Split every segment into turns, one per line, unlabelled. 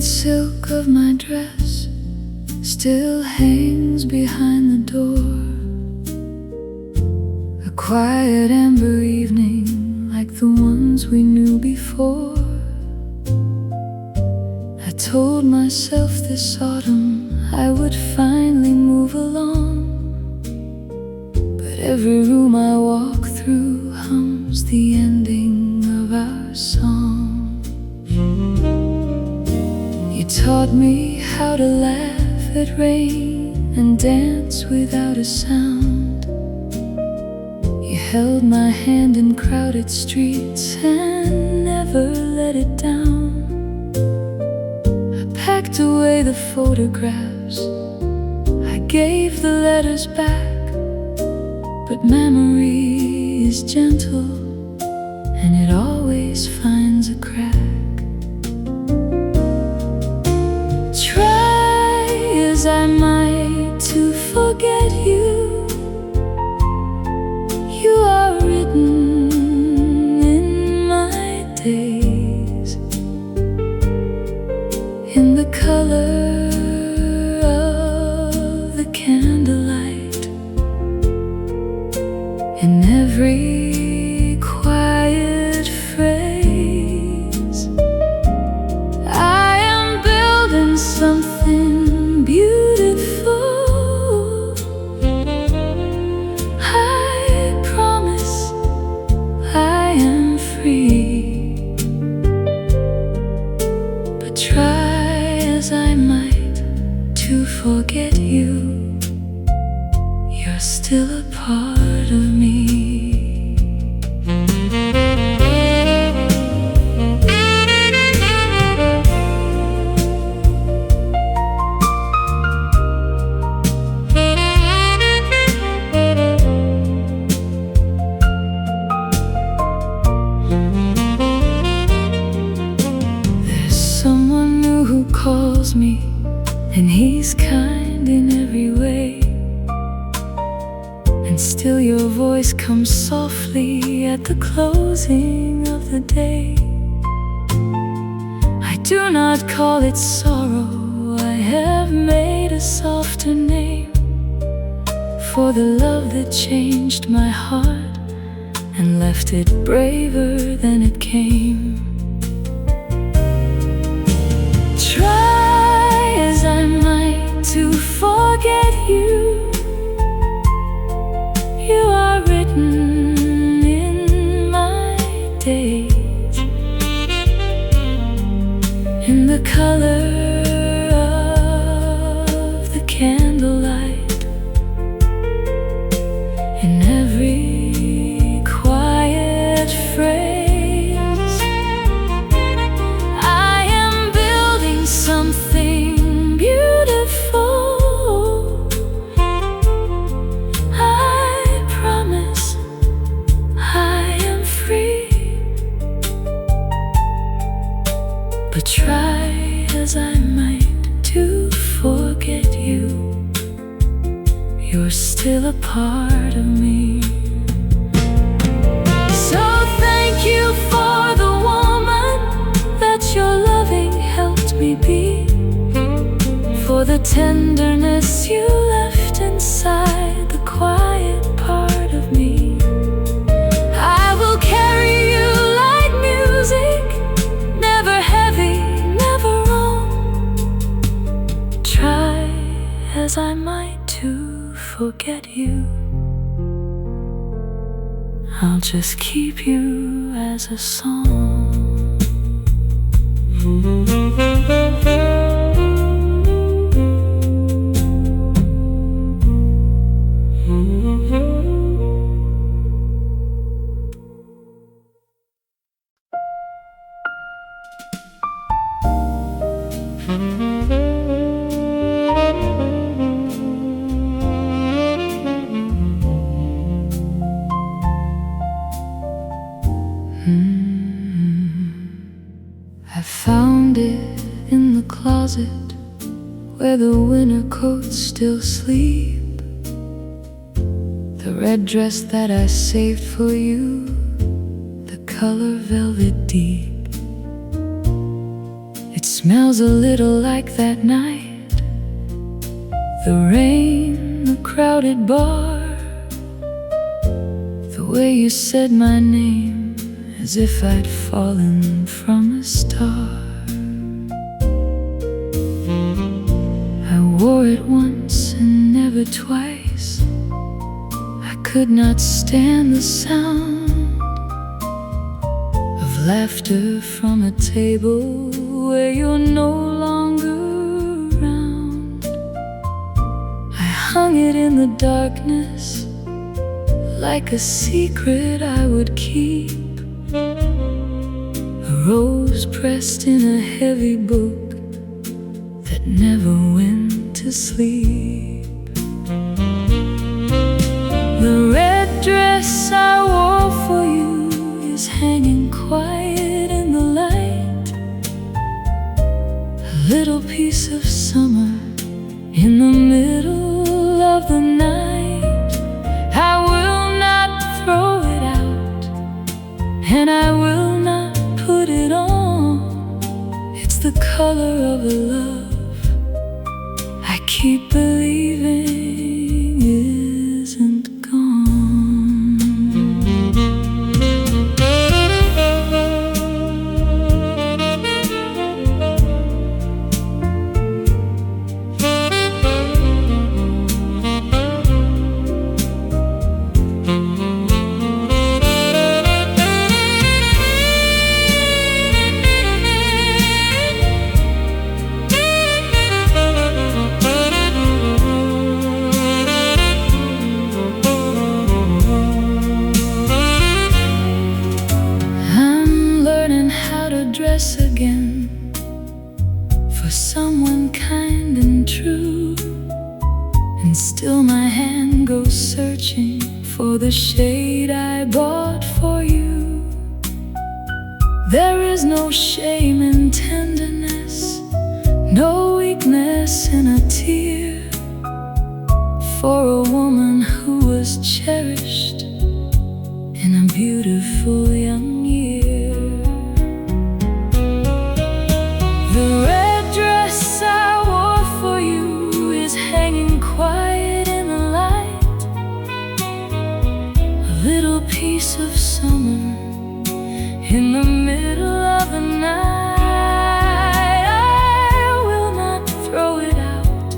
red silk of my dress still hangs behind the door. A quiet amber evening like the ones we knew before. I told myself this autumn I would finally move along, but every room I walk through hums the ending of our song. You taught me how to laugh at rain and dance without a sound. You held my hand in crowded streets and never let it down. I packed away the photographs, I gave the letters back, but memory is gentle and it always finds a crack. Try as I might to forget you, you are written in my days, in the color of the candlelight, in every quiet phrase. I am building something beautiful. I promise I am free, but try as I might to forget you, you're still a part of me. There's someone new who calls me, and he's kind in every way, and still your voice comes softly at the closing of the day. I do not call it sorrow, I have made a softer name for the love that changed my heart and left it braver than it came. Try as I might to forget you, you are written in my days, in the color of the candlelight, in every quiet phrase. I am building something beautiful. I promise I am free, but try as I might to forget you, you're still a part of me. So thank you for the woman that your loving helped me be, for the tenderness you left inside the quiet part of me. I will carry you like music, never heavy, never wrong. Try as I might to forget you, I'll just keep you as a song. I found it in the closet where the winter coats still sleep, the red dress that I saved for you, the color velvet deep. It's smells a little like that night, the rain, the crowded bar, the way you said my name as if I'd fallen from a star. I wore it once and never twice. I could not stand the sound of laughter from a table where you're no longer around. I hung it in the darkness like a secret I would keep, a rose pressed in a heavy book that never went to sleep. The red dress I wore for you is hanging quiet in the light, a little piece of summer in the middle of the night. I will not throw it out, and I will not put it on. It's the color of a love I keep believing isn't gone. Dress again for someone kind and true, and still my hand goes searching for the shade I bought for you. There is no shame in tenderness, no weakness in a tear, for a woman who was cherished in a beautiful young year. The red dress I wore for you is hanging quiet in the light, a little piece of summer in the middle of the night. I will not throw it out,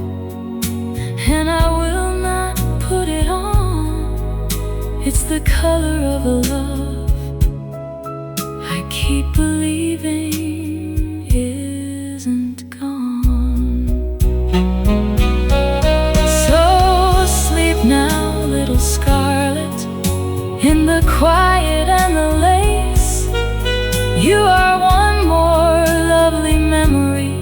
and I will not put it on. It's the color of a love I keep believing isn't gone. So sleep now, little Scarlet, in the quiet and the lace. You are one more lovely memory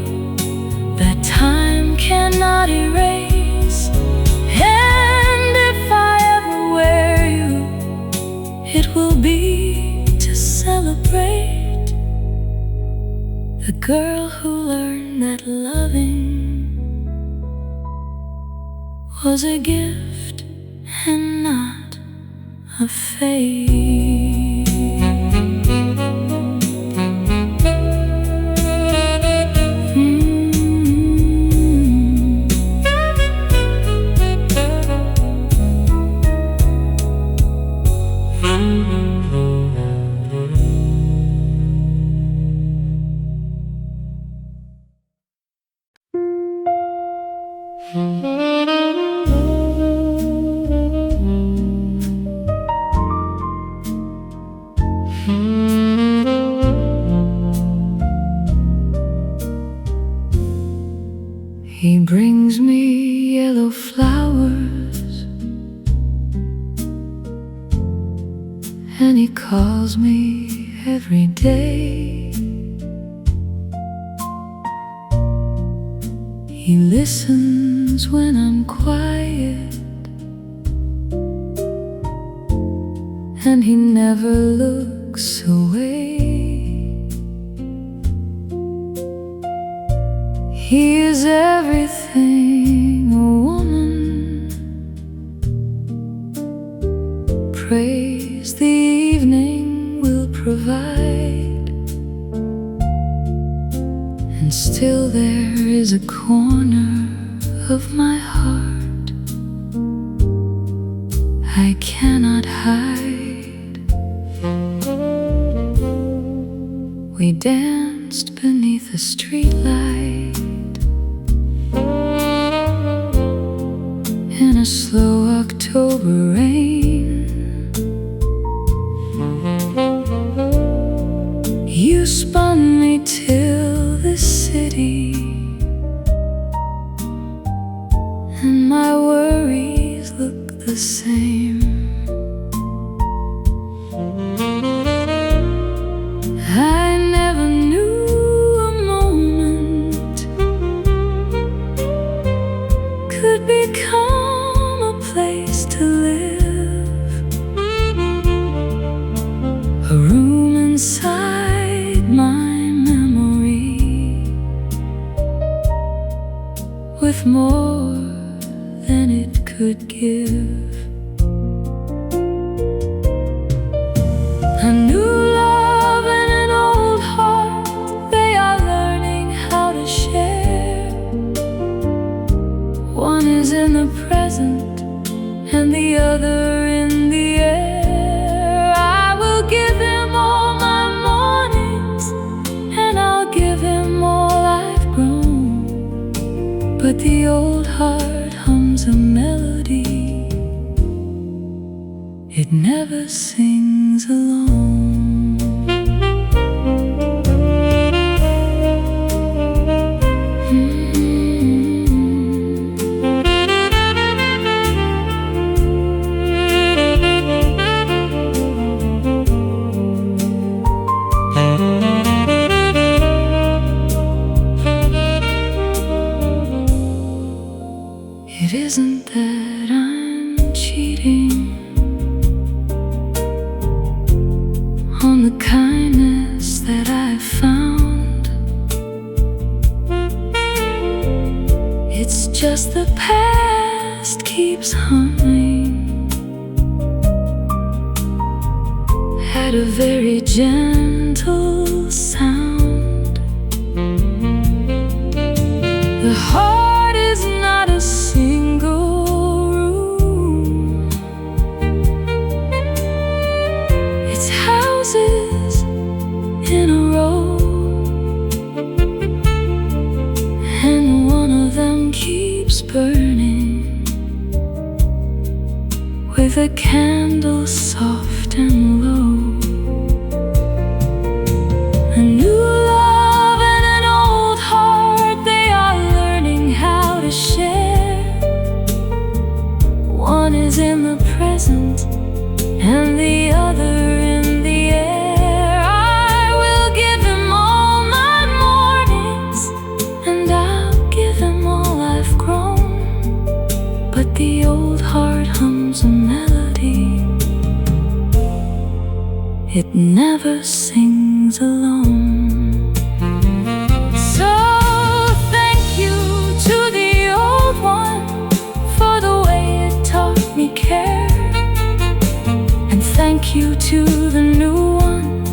that time cannot erase. And if I ever wear you, it will be to celebrate the girl who learned that loving was a gift and not a fate. He brings me yellow flowers, and he calls me every day. He listens when I'm quiet, and he never looks away. He is everything a woman prays the evening will provide, and And still there is a corner of my heart I cannot hide. We danced beneath a streetlight in a slow October rain. You spun me till the city, and my worries look the same. I never knew a moment could become a place to live, a room inside my memory with more than it could give. A new love and an old heart, they are learning how to share. One is in the present and the other in the air. I will give him all my mornings, and I'll give him all I've grown. But the old heart hums a melody, it never sings alone. It isn't that I'm cheating on the kindness that I've found. It's just the past keeps humming at a very gentle sound. The heart is not a single room, it's houses in a row, and one of them keeps burning with a candle soft and low. A new love and an old heart, they are learning how to share. One is in the present and the other in the air. I will give him all my mornings, and I'll give him all I've grown. But the old heart hums a melody, it never sings alone. So thank you to the old one for the way it taught me care, and thank you to the new one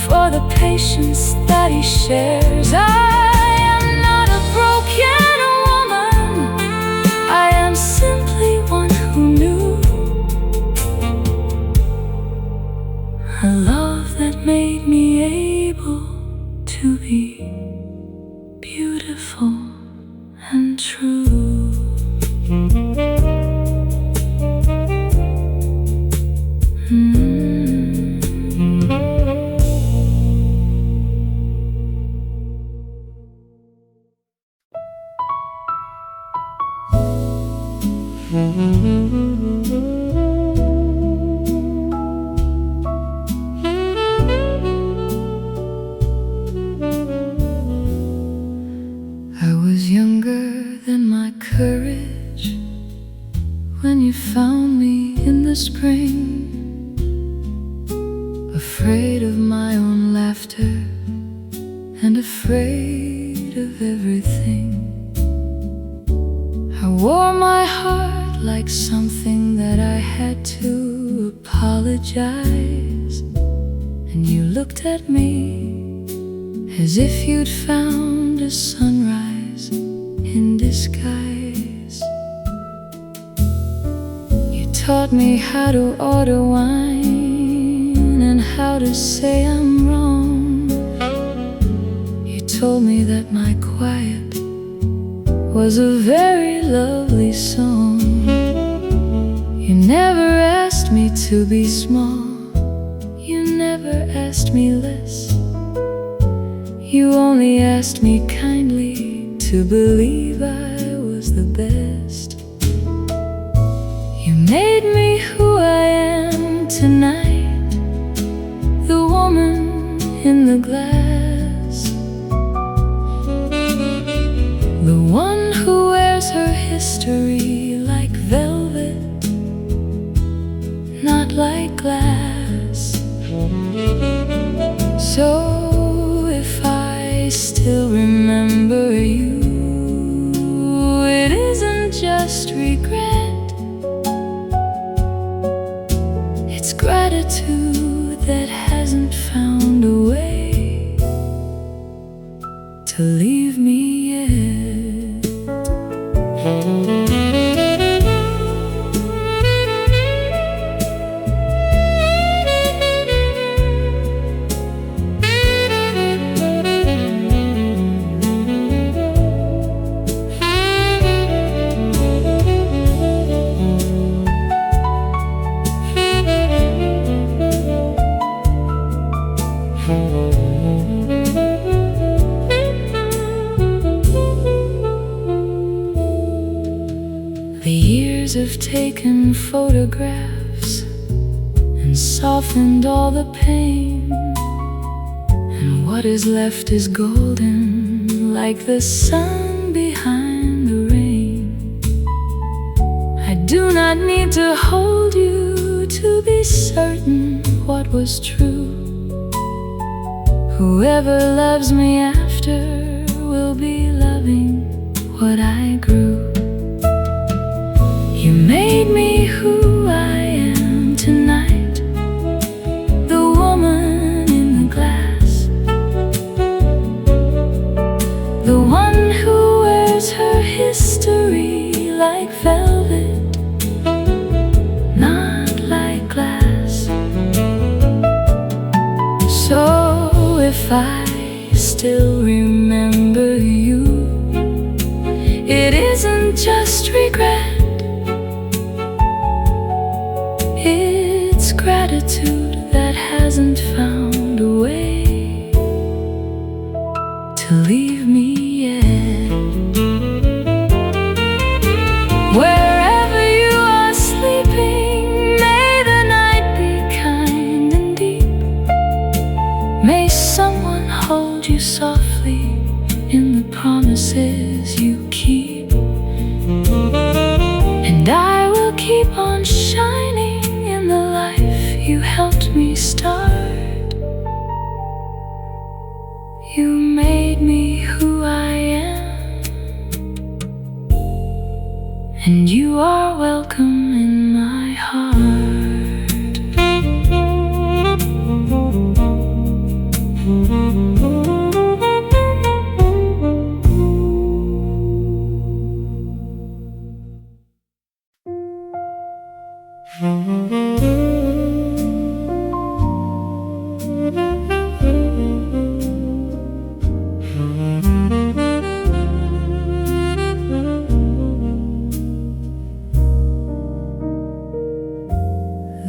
for the patience that he shares. I am not a broken woman, I am simply one who knew a love that made me able to be beautiful and true. I was younger than my courage when you found me in the spring, afraid of my own laughter and afraid of everything. I wore my heart like something that I had to apologize, and you looked at me as if you'd found found a sunrise in disguise. You taught me how to order wine and how to say I'm wrong. You told me that my quiet was a very lovely song. You never asked me to be small, you never asked me less. You only asked me kindly to believe I was the best. You made me who I am tonight, the woman in the glass, the one who wears her history like velvet, not like glass. So if I still remember you, it isn't just regret, it's gratitude that hasn't found a way to leave me yet. The years have taken photographs and softened all the pain, and what is left is golden, like the sun behind the rain. I do not need to hold you to be certain what was true. Whoever loves me after will be loving what I grew. You made me who I am tonight, the woman in the glass, the one who wears her history like velvet, not like glass. So if I still remember you, it isn't just regret, it's gratitude that hasn't found a way to leave me yet. Wherever you are sleeping, may the night be kind and deep. May someone hold you softly in the promises you keep. And I will keep on shining in the life you helped me start. You made me who I am, and you are welcome in my heart.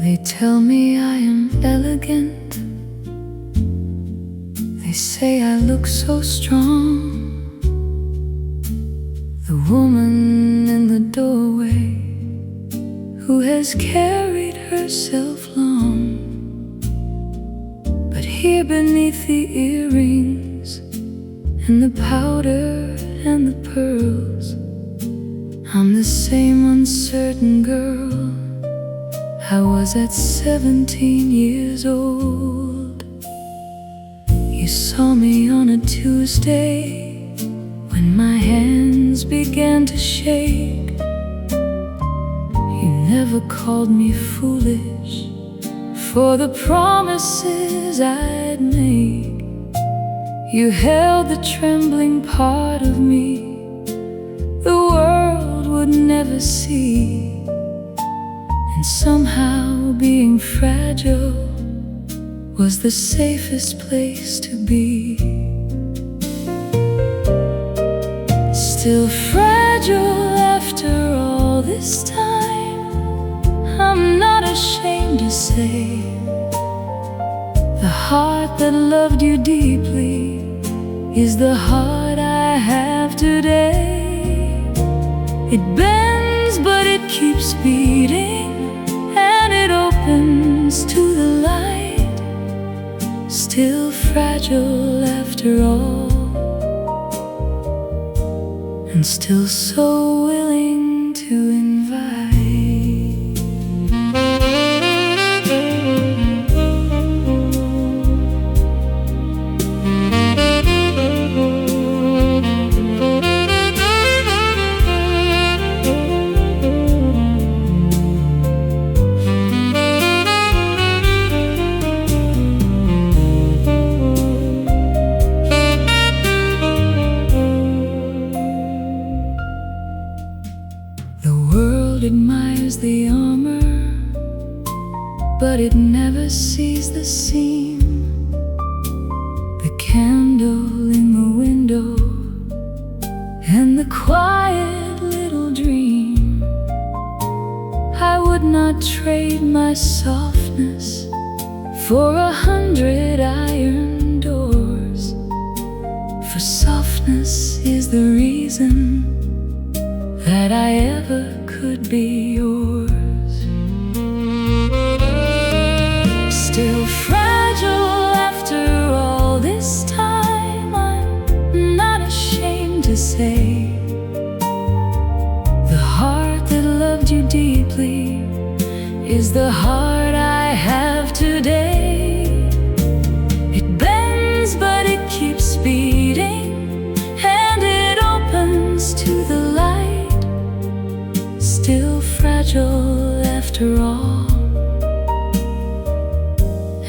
They tell me I am elegant, they say I look so strong. The woman in the doorway who has carried herself long. But here beneath the earrings and the powder and the pearls, I'm the same uncertain girl I was at 17 years old. You saw me on a Tuesday when my hands began to shake. You never called me foolish for the promises I'd make. You held the trembling part of me the world would never see, and somehow being fragile was the safest place to be. Still fragile after all this time, I'm not ashamed to say the heart that loved you deeply is the heart I have today. It bends but it keeps beating, and it opens to the light. Still fragile after all, and still so willing to invite. Admires the armor, but it never sees the seam. The candle in the window and the quiet little dream. I would not trade my softness for 100 iron doors, for softness is the reason that I ever could be yours. Still fragile after all this time, I'm not ashamed to say the heart that loved you deeply is the heart I have today. It bends but it keeps beating, and it opens to the light. Still fragile after all,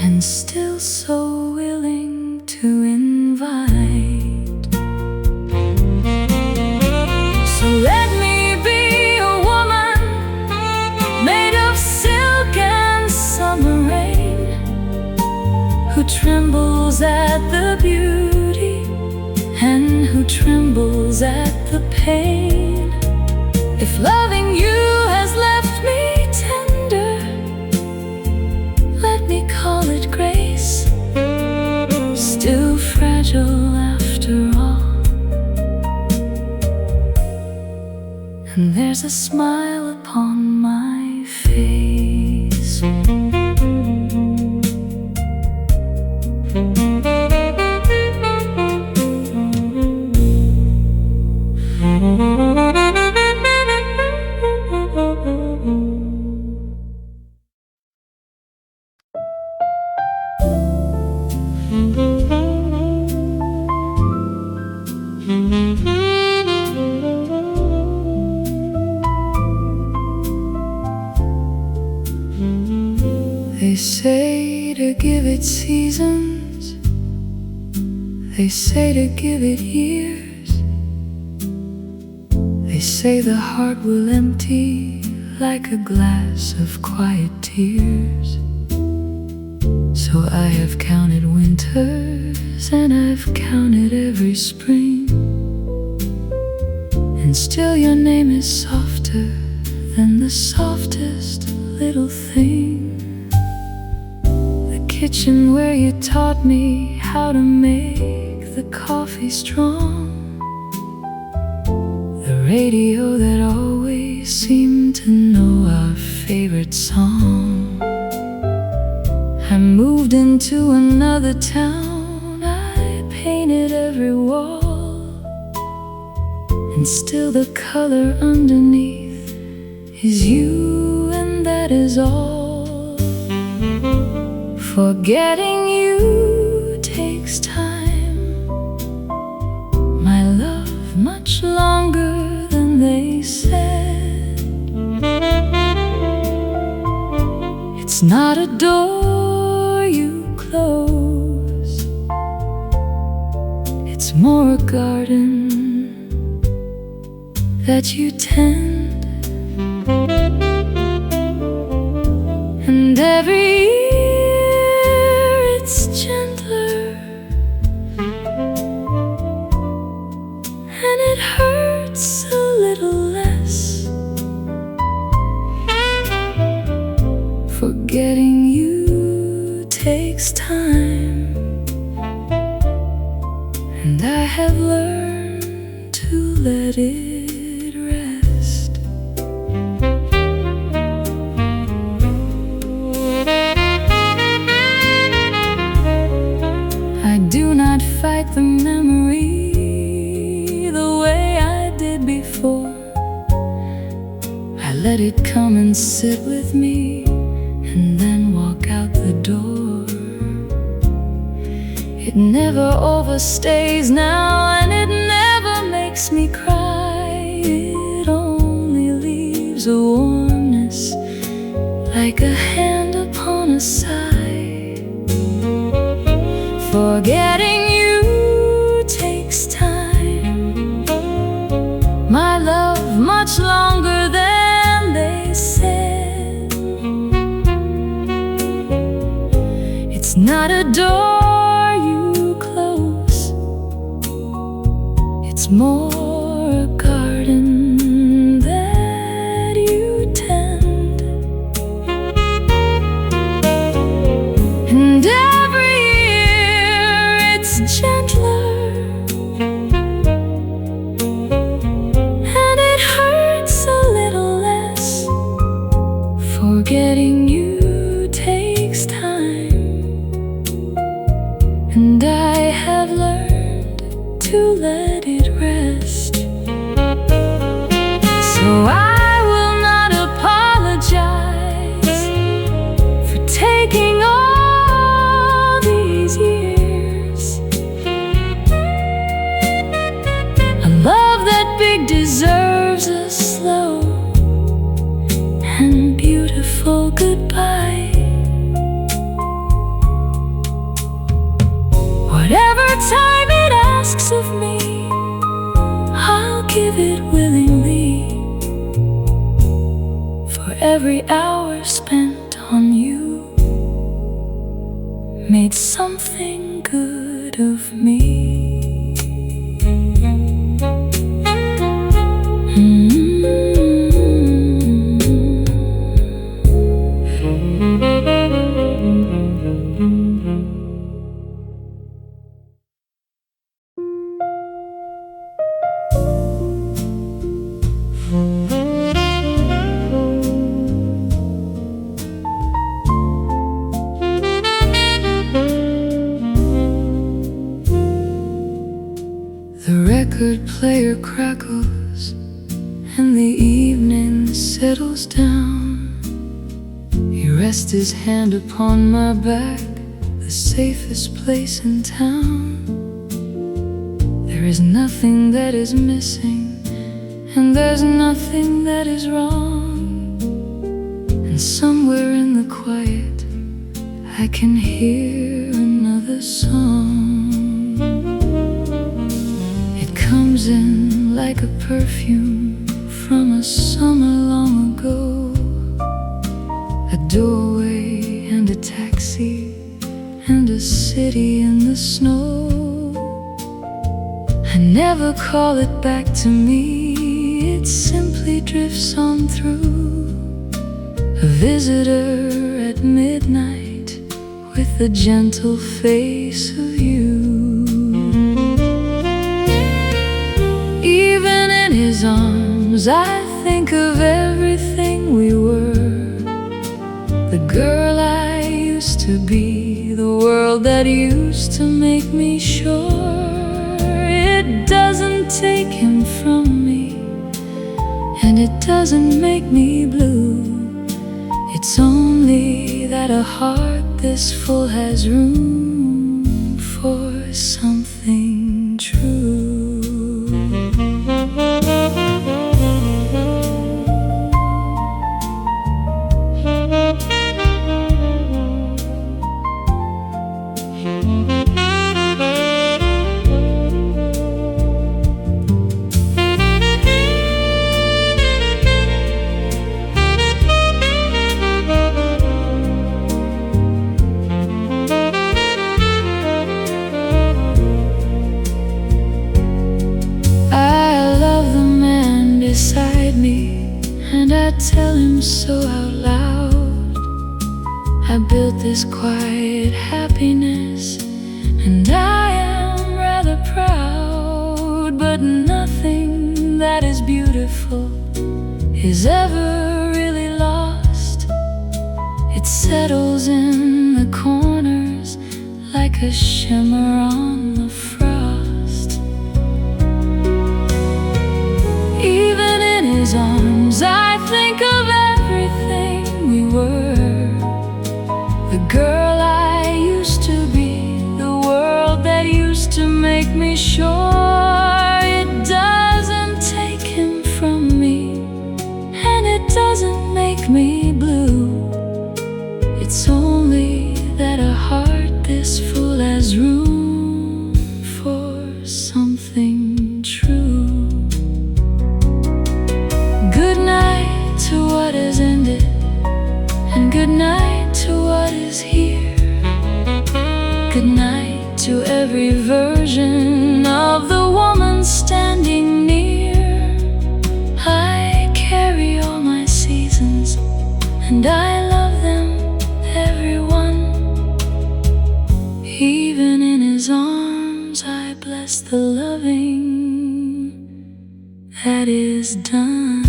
and still so willing to invite. So let me be a woman made of silk and summer rain, who trembles at the beauty and who trembles at the pain. If loving you has left me tender, let me call it grace. Still fragile after all, and there's a smile upon my face. They say to give it seasons, they say to give it years. They say the heart will empty like a glass of quiet tears. So I have counted winters and I've counted every spring, and still your name is softer than the softest little thing. The kitchen where you taught me how to make the coffee strong, the radio that always seemed to know our favorite song. I moved into another town, I painted every wall, and still the color underneath is you, and that is all. Forgetting you takes time, my love, much longer than they said. It's not a door you close, It's more a garden that you tend, and every year it's gentler, and it hurts a little less. Forgetting you takes time, and I have learned to let it rest. I do not fight the memory the way I did before. I let it come and sit with me, and then walk out the door. It never overstays now, and it never makes me cry. It only leaves a warmness, like a hand upon a sigh. Forgetting you takes time, my love, much longer than they said. It's not a door you close, it's more a garden that you tend, and every year it's gentler, and it hurts a little less. Forgetting you takes time, and I have learned to let it rest. So I will not apologize for taking all these years. A love that big deserves a slow and beautiful goodbye. Whatever time it asks of me, I'll give it willingly. For every hour spent on you made something good of me. The record player crackles, and the evening settles down. He rests his hand upon my back, the safest place in town. There is nothing that is missing, and there's nothing that is wrong. And somewhere in the quiet, I can hear another song. It comes in like a perfume from a summer long ago. A doorway and a taxi and a city in the snow. I never call it back to me, it simply drifts on through. A visitor at midnight with the gentle face of you. Even in his arms I think of everything we were. The girl I used to be, the world that used to make me sure. It doesn't take him from me, and it doesn't make me blue. It's only that a heart this full has room for something true. tell him so out loud. I built this quiet happiness, and I am rather proud. But nothing that is beautiful is ever really lost. It settles in the corners like a shimmer on the frost. Even in his arms I think of everything we were. The girl I used to be, the world that used to make me sure it doesn't take him from me, and it doesn't make me blue. It's only that a heart this full has room for something true. Good night to what has ended, and good night to what is here. Good night to every version of the woman standing near. I carry all my seasons, and I love them, everyone. Even in his arms I bless the loving that is done.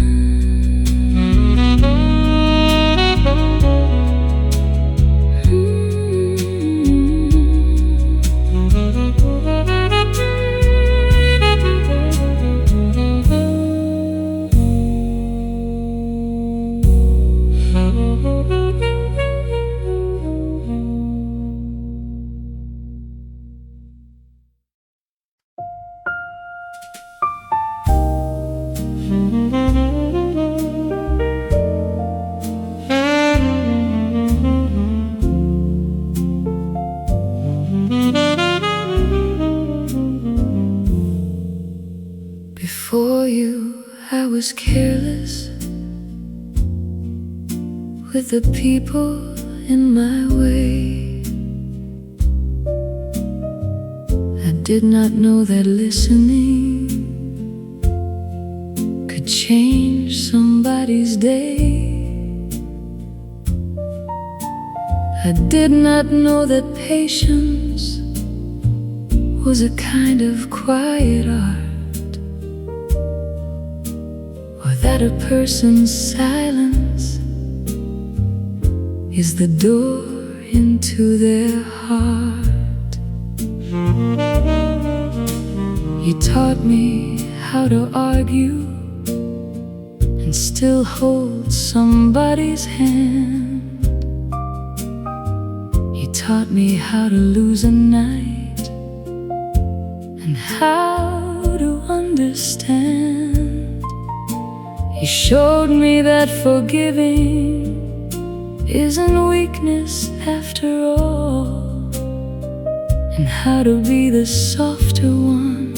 Before you, I was careless with the people in my way. I did not know that listening could change somebody's day. I did not know that patience was a kind of quiet art, that a person's silence is the door into their heart. You taught me how to argue and still hold somebody's hand. You taught me how to lose a night and how to understand. You showed me that forgiving isn't weakness after all, and how to be the softer one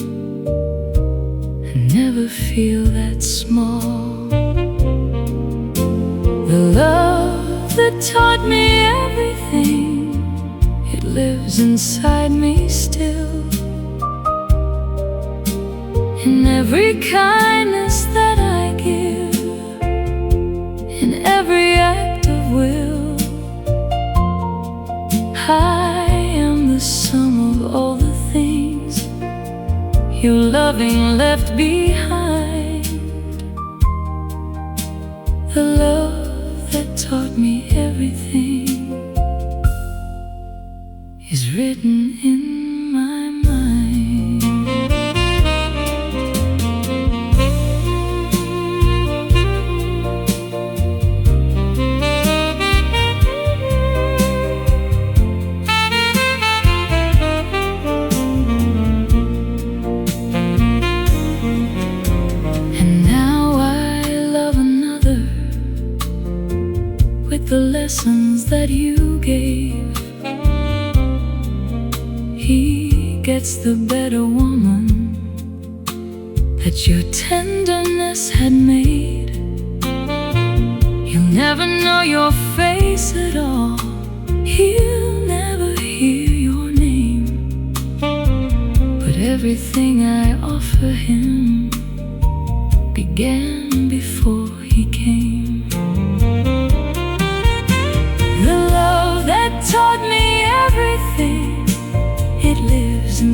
and never feel that small. The love that taught me everything, it lives inside me still. In every kindness that I give, in every act of will, I am the sum of all the things your loving left behind. The love that taught me everything is written in my mind. The lessons that you gave, he gets the better woman that your tenderness had made. He'll never know your face at all, he'll never hear your name, but everything I offer him began before he came.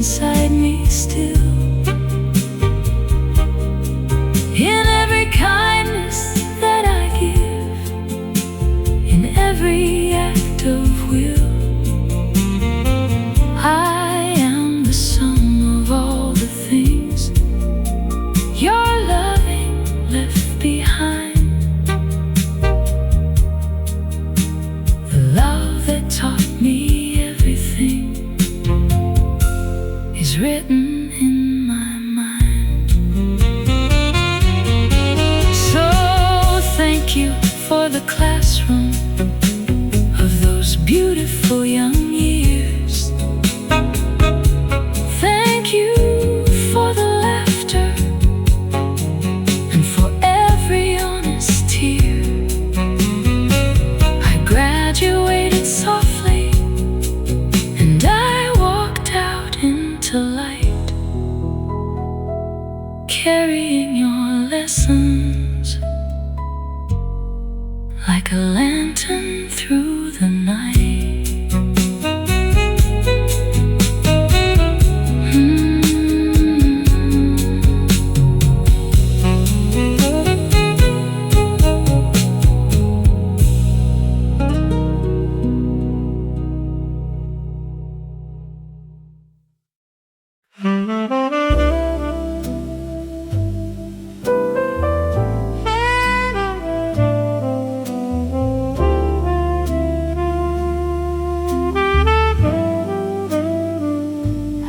inside me still. In every kindness that I give, in every act of will, I am the sum of all the things your loving left behind. The love that taught me everything is written in my mind. So thank you for the classroom of those beautiful young years. Thank you for the laughter and for every honest tear. I graduated softly and I walked out into light, carrying your lessons like a lantern through the night.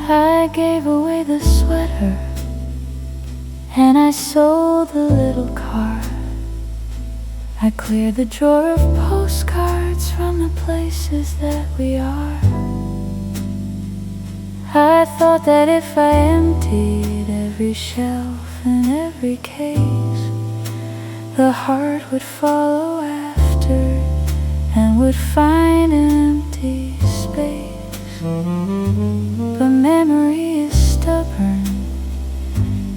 I gave away the sweater and I sold the little car. I cleared the drawer of postcards from the places that we are. I thought that if I emptied every shelf and every case, the heart would follow after and would find an empty space. But memory is stubborn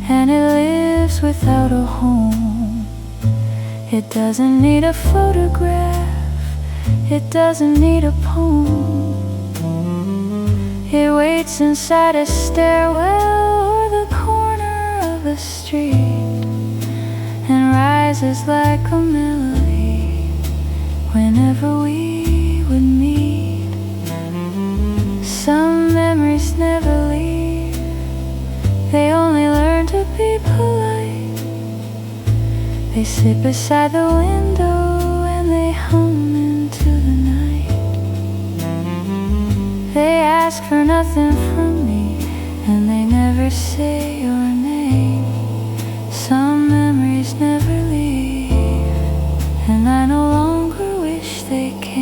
and it lives without a home. It doesn't need a photograph, it doesn't need a poem. It waits inside a stairwell or the corner of a street and rises like a melody whenever we would meet. Some memories never leave, they only learn to be polite. They sit beside the window and they hum into the night. They ask for nothing from me and they never say your name. Some memories never leave and I no longer wish they came.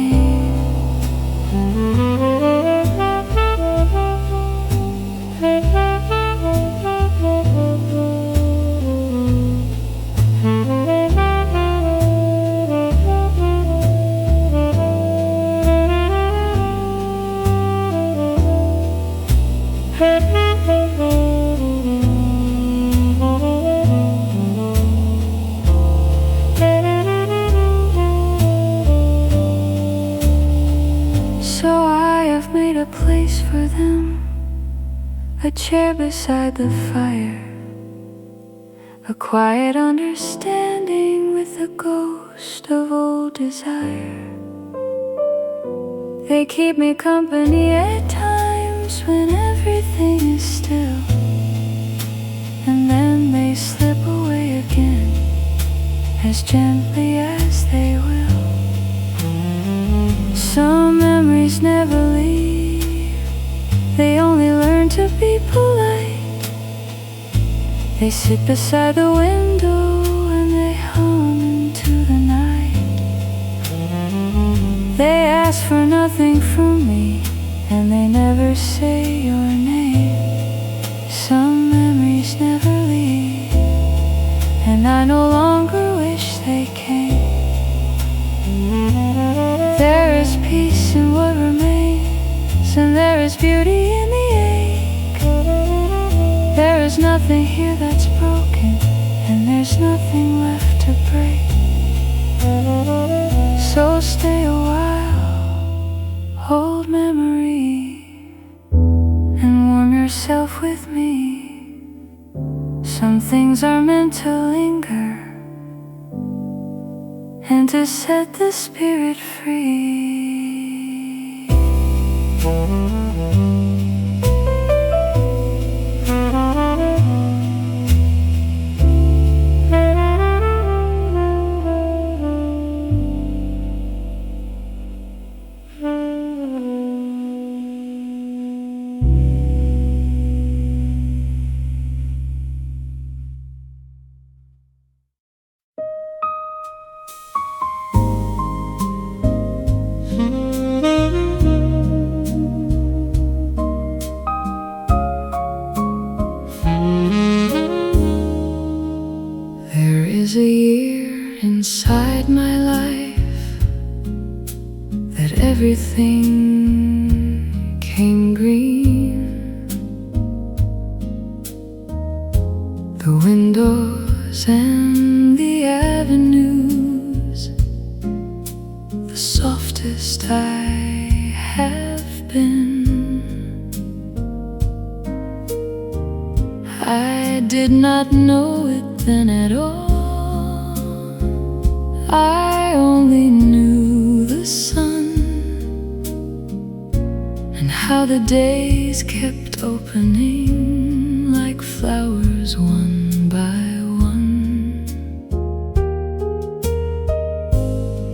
So I have made a place for them, a chair beside the fire, a quiet understanding with the ghost of old desire. They keep me company at times when everything is still, and then they slip away again as gently as they will. Some memories never leave, they only learn to be polite. They sit beside the window and they hum into the night. They ask for nothing from me and they never say your name. Some memories never leave and I no longer wish they came. There is peace in what remains and there is beauty in the ache. There is nothing here that's broken and there's nothing left to break. So stay a while, hold memory and warm your yourself with me. Some things are meant to linger and to set the spirit free. There is a year inside my life that everything came green. The windows and the avenues, the softest I have been. I did not know it then at all. I only knew the sun and how the days kept opening like flowers one by one.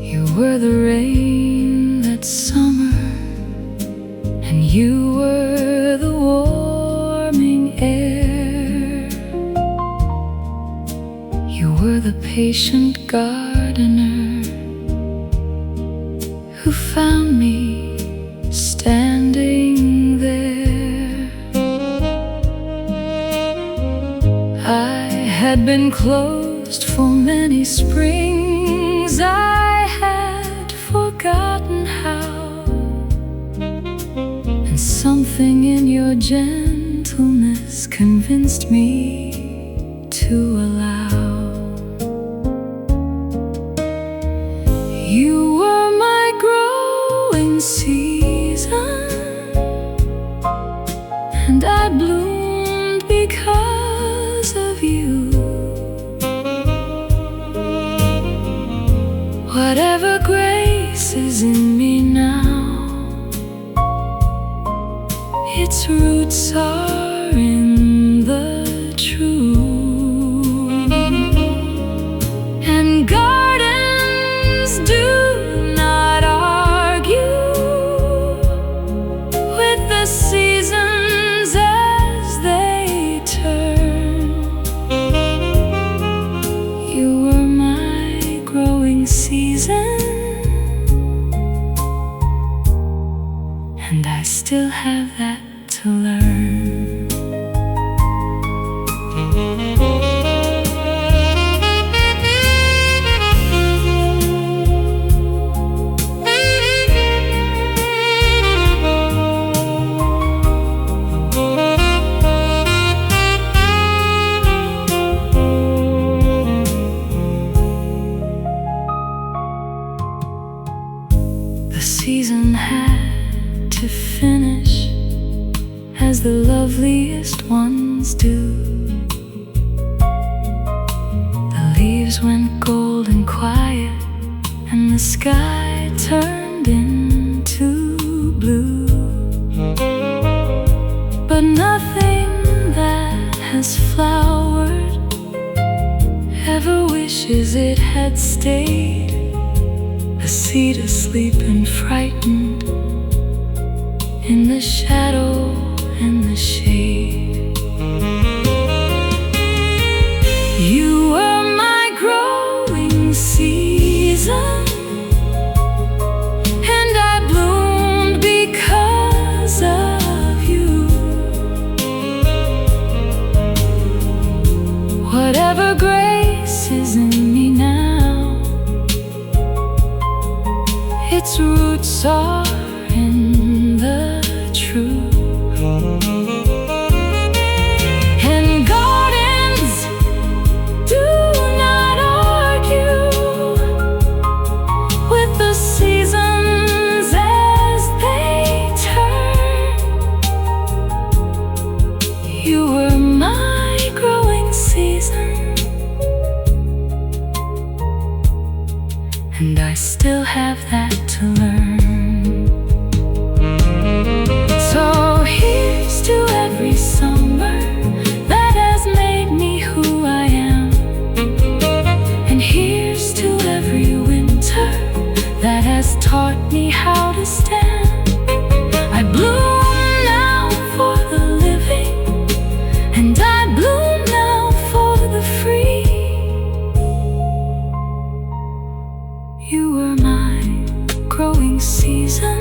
You were the rain that summer, and you were the warming air. You were the patient gardener who found me standing there. I had been closed for many springs. I had forgotten how, and something in your gentleness convinced me to allow. You were my growing season, and I bloomed because of you. Whatever grace is in me now, its roots are in the truth. And gardens do not argue with the seasons as they turn. You were my growing season, and I still have that to learn. The season had to finish as the loveliest ones do. The leaves went gold and quiet, and the sky turned into blue. But nothing that has flowered ever wishes it had stayed. A seed asleep and frightened in the shadow and the shade. You were my growing season, and I bloomed because of you. Whatever grace is in me now, its roots are in the truth. And gardens do not argue with the seasons as they turn. my growing season, and I still have that to learn. So here's to every summer that has made me who I am, and here's to every winter that has taught me how to stand. I bloom now for the living, and I bloom now for the free. You were my growing season,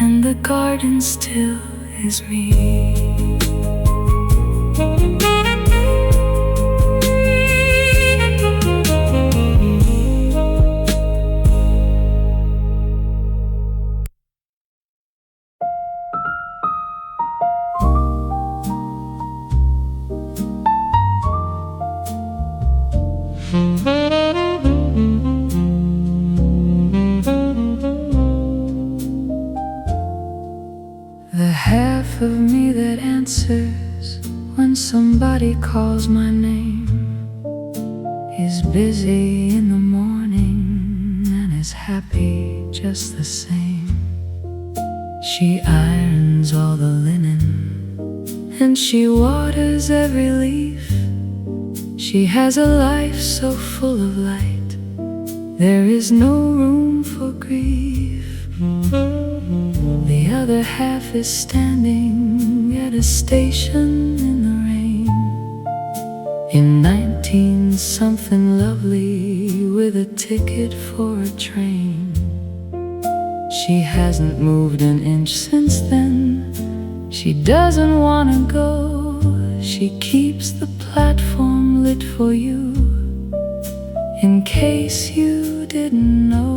and the garden still is me. The half of me that answers when somebody calls my name is busy in the morning and is happy just the same. She irons all the linen and she waters every leaf. She has a life so full of light, there is no room for grief. The other half is standing at a station in the rain, in 19-something lovely, with a ticket for a train. She hasn't moved an inch since then. She doesn't wanna go. She keeps the platform lit for you, in case you didn't know.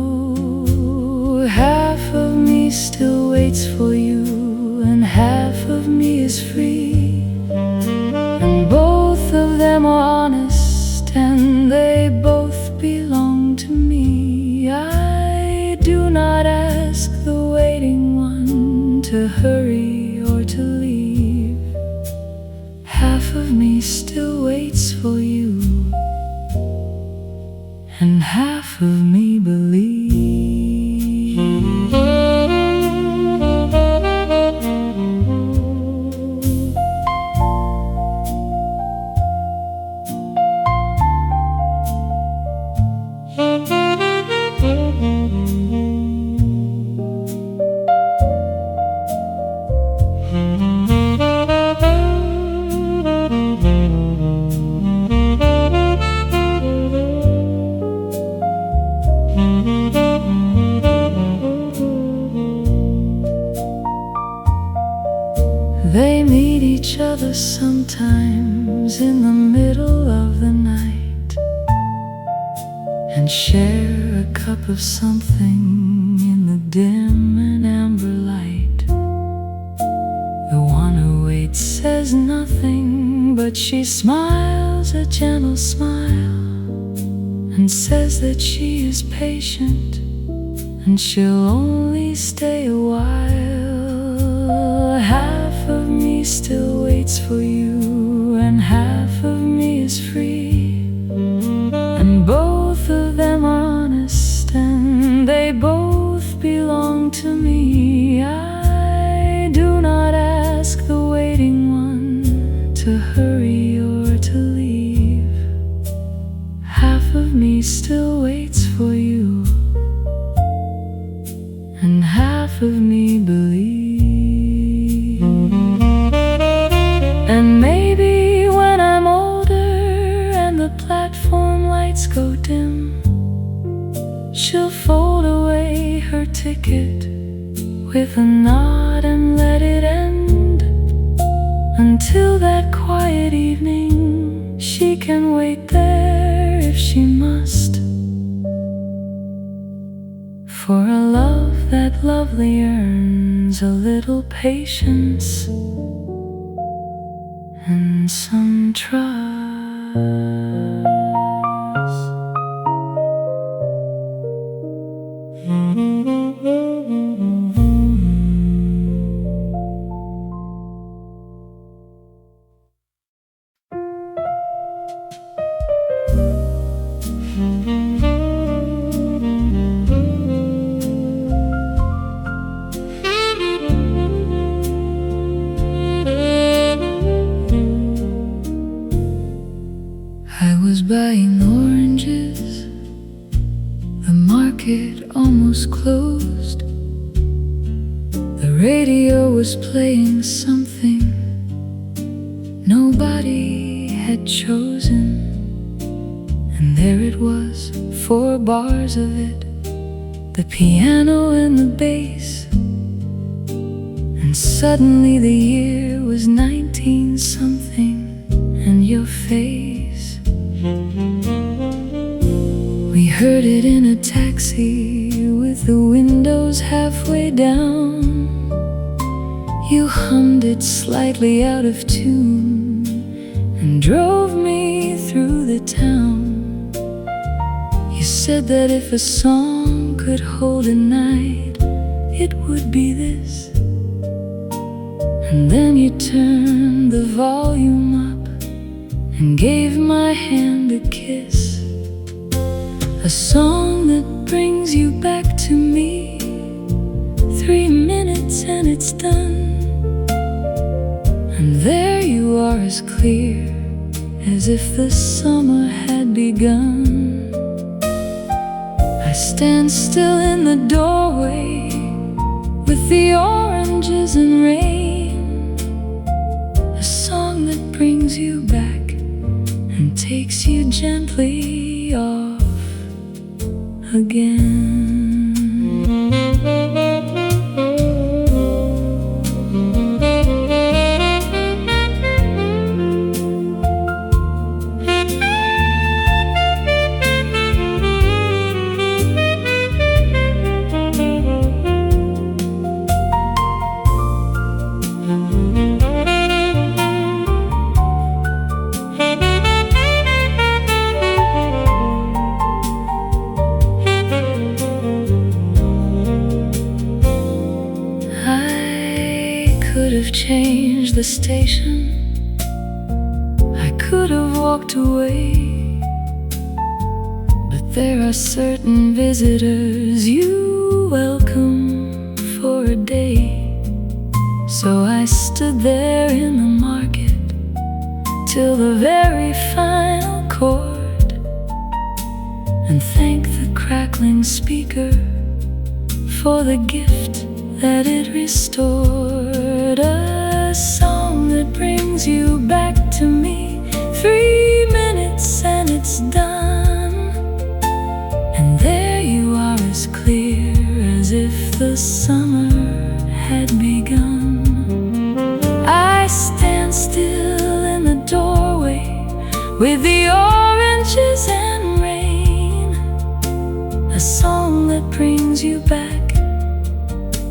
Half of me still waits for you, and half of me is free, and both of them are honest, and they both belong to me. I do not ask the waiting one to hurry or to leave. Half of me still waits for you, and half of me believes. They meet each other sometimes in the middle of the night, and share a cup of something in the dim and amber light. The one who waits says nothing, but she smiles a gentle smile, and says that she is patient, and she'll only stay a while. Half of me still waits for you, and half of me is free, and both of them are honest, and they both belong to me. I do not ask the waiting one to hurry or to leave. Half of me still waits for you, and half of me believes. And maybe when I'm older and the platform lights go dim, she'll fold away her ticket with a nod and let it end. Until that quiet evening, she can wait there if she must, for a love that lovely earns a little patience and some trust. playing something nobody had chosen, and there it was, 4 bars of it, the piano and the bass. And suddenly the year was 19-something, and your face. We heard it in a taxi with the windows halfway down. You hummed it slightly out of tune and drove me through the town. You said that if a song could hold a night, it would be this. And then you turned the volume up and gave my hand a kiss. A song that brings you back to me. 3 minutes and it's done. And there you are, as clear as if the summer had begun. I stand still in the doorway with the oranges and rain. A song that brings you back and takes you gently off again. Could have changed the station, I could have walked away, but there are certain visitors you welcome for a day. So I stood there in the market till the very final chord, and thanked the crackling speaker for the gift that it restored. A song that brings you back to me. 3 minutes and it's done. And there you are, as clear as if the summer had begun. I stand still in the doorway with the oranges and rain. A song that brings you back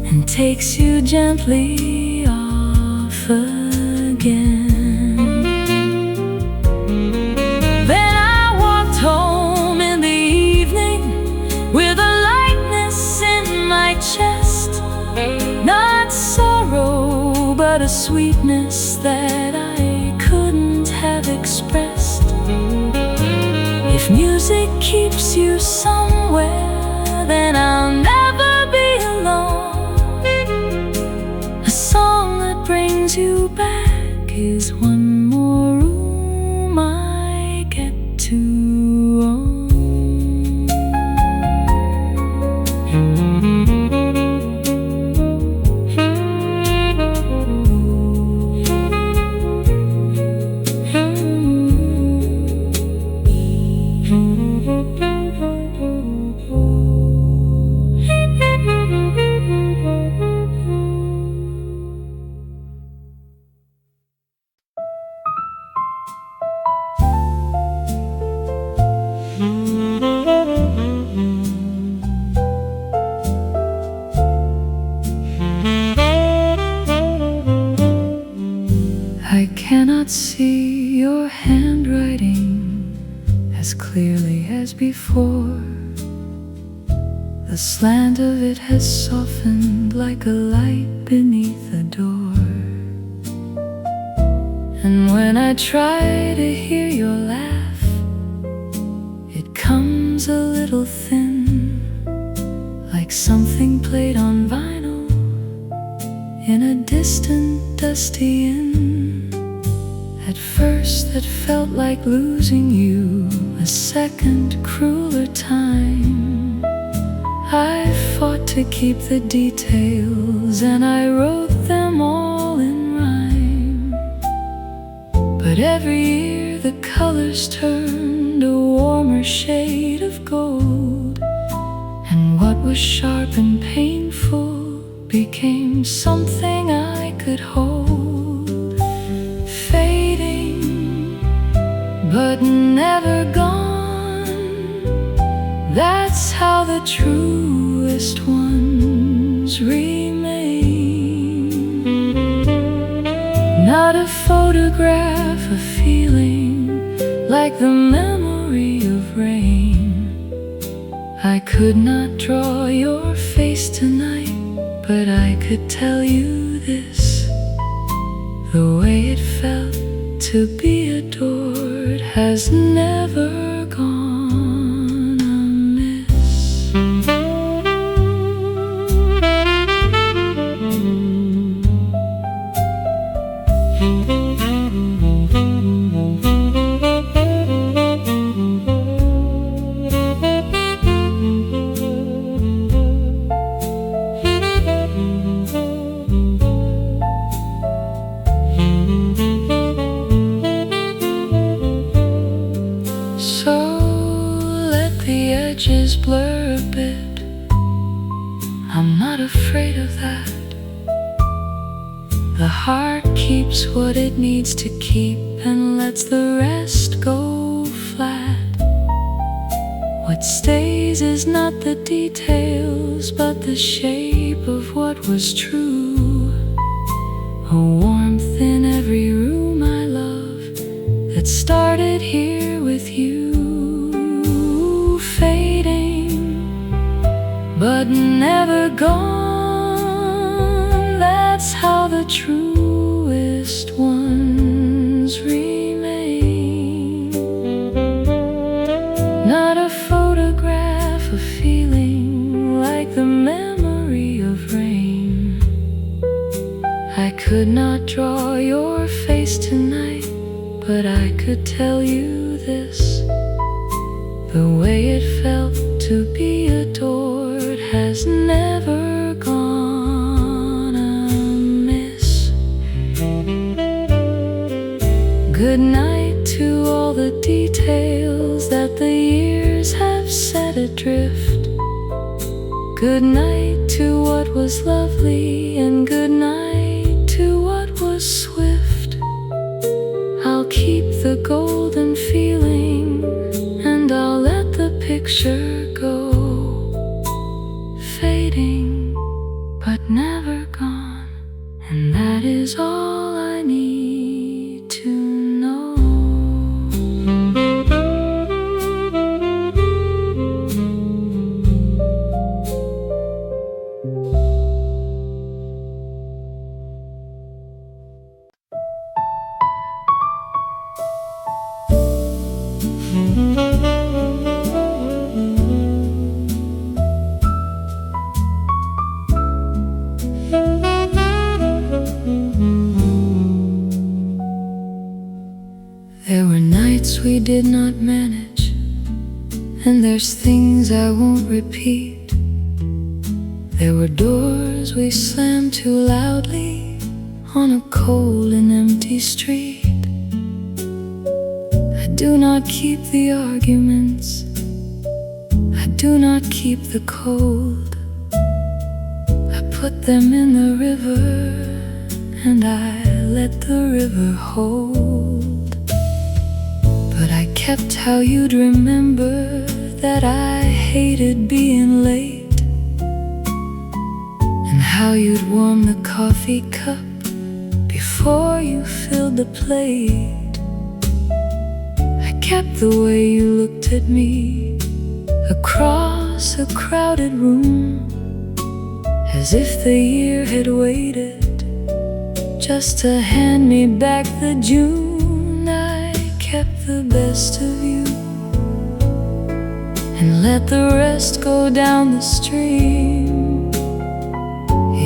and takes you gently off again. Then I walked home in the evening with a lightness in my chest, not sorrow, but a sweetness that I couldn't have expressed. If music keeps you somewhere, then I'll never be alone. A song that brings you back is one more room I get to own. I cannot see your handwriting as clearly as before. The slant of it has softened like a light beneath a door. And when I try to hear your laugh, it comes a little thin, like something played on vinyl in a distant, dusty inn. At first it felt like losing you, a second, crueler time. I fought to keep the details, and I wrote them all in rhyme. But every year the colors turned a warmer shade of gold, and what was sharp and painful became something I could hold. Fading, but never gone. That's how the truest ones remain. Not a photograph, a feeling like the memory of rain. I could not draw your face tonight, but I could tell you this: the way it felt to be adored has never gone amiss. Edges blur a bit. I'm not afraid of that. The heart keeps what it needs to keep and lets the rest go flat. What stays is not the details, but the shape of what was true. A warmth in every room I love that started here with you. Fading, but never gone. That's how the truest ones remain. Not a photograph, a feeling like the memory of rain. I could not draw your face tonight, but I could tell you this: the way it felt to be adored has never gone amiss. Good night to all the details that the years have set adrift. Good night to what was lovely, and good night to what was swift. I'll keep the golden feeling, and I'll let the picture go. Fading, but never gone, and that is all I need to know. There were nights we did not manage, and there's things I won't repeat. There were doors we slammed too loudly on a cold and empty street. I do not keep the arguments, I do not keep the cold. I put them in the river, and I let the river hold. But I kept how you'd remember that I hated being late, and how you'd warm the coffee cup before you filled the plate. I kept the way you looked at me across a crowded room, as if the year had waited just to hand me back the June. I kept the best of you and let the rest go down the stream.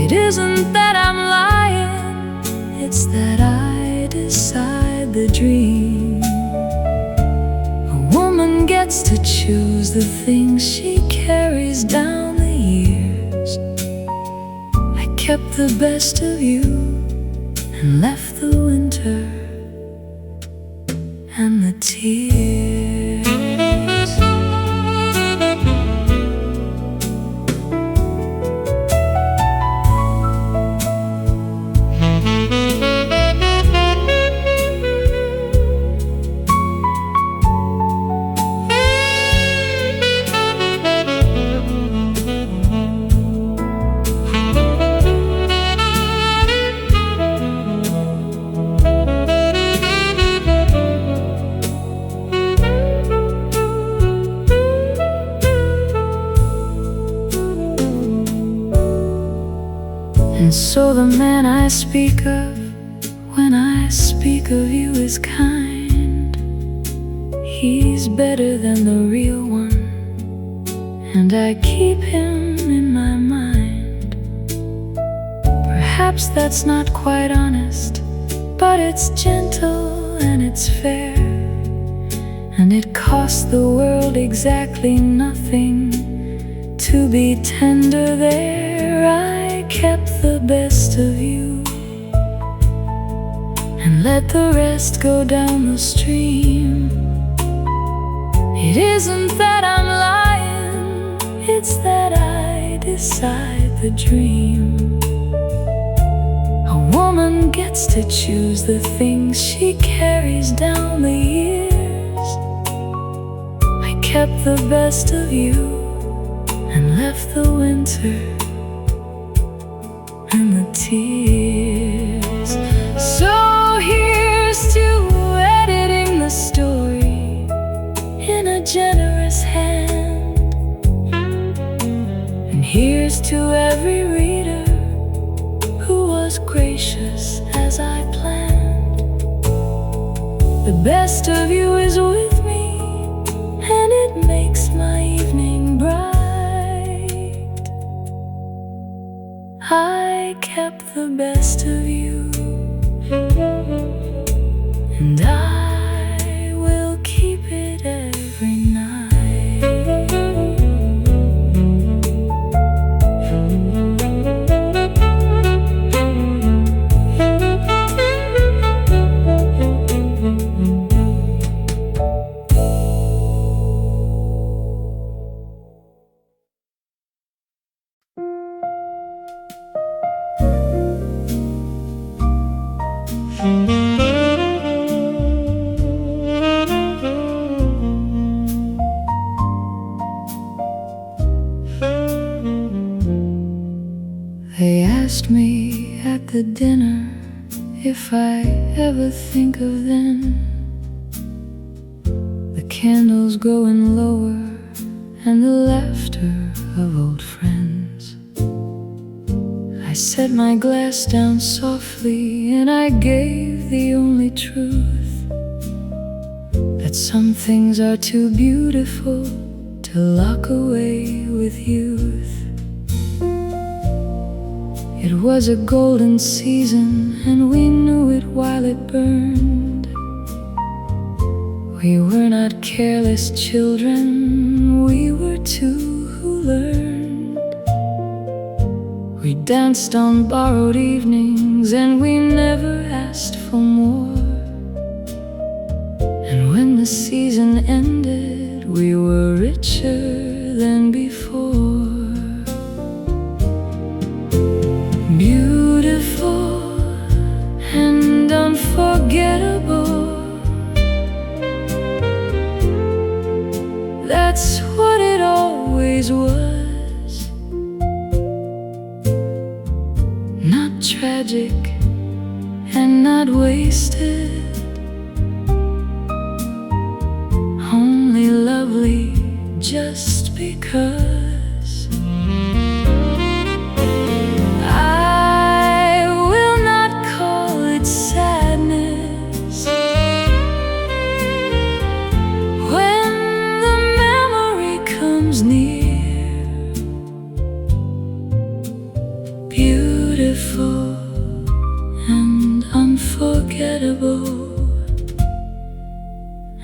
It isn't that I'm lying, it's that I decide the dream. A woman gets to choose the things she carries down the years. I kept the best of you and left the winter and the tears. And so the man I speak of when I speak of you is kind. He's better than the real one, and I keep him in my mind. Perhaps that's not quite honest, but it's gentle and it's fair, and it costs the world exactly nothing to be tender there. I kept the best of you and let the rest go down the stream. It isn't that I'm lying, it's that I decide the dream. A woman gets to choose the things she carries down the years. I kept the best of you and left the winter and the tears. So here's to editing the story in a generous hand, and here's to every reader who was gracious as I planned. The best of you is with me, and it makes my evening bright. I kept the best of you, and I will keep it every night. They asked me at the dinner if I ever think of them, the candles going lower and the laughter of old friends. I set my glass down softly and I gave the only truth, that some things are too beautiful to lock away with youth. It was a golden season and we knew it while it burned. We were not careless children, we were two who learned. We danced on borrowed evenings and we never asked for more. And when the season ended, we were richer than before. Beautiful and unforgettable, that's what it always was. Not tragic and not wasted, only lovely just because. Beautiful and unforgettable,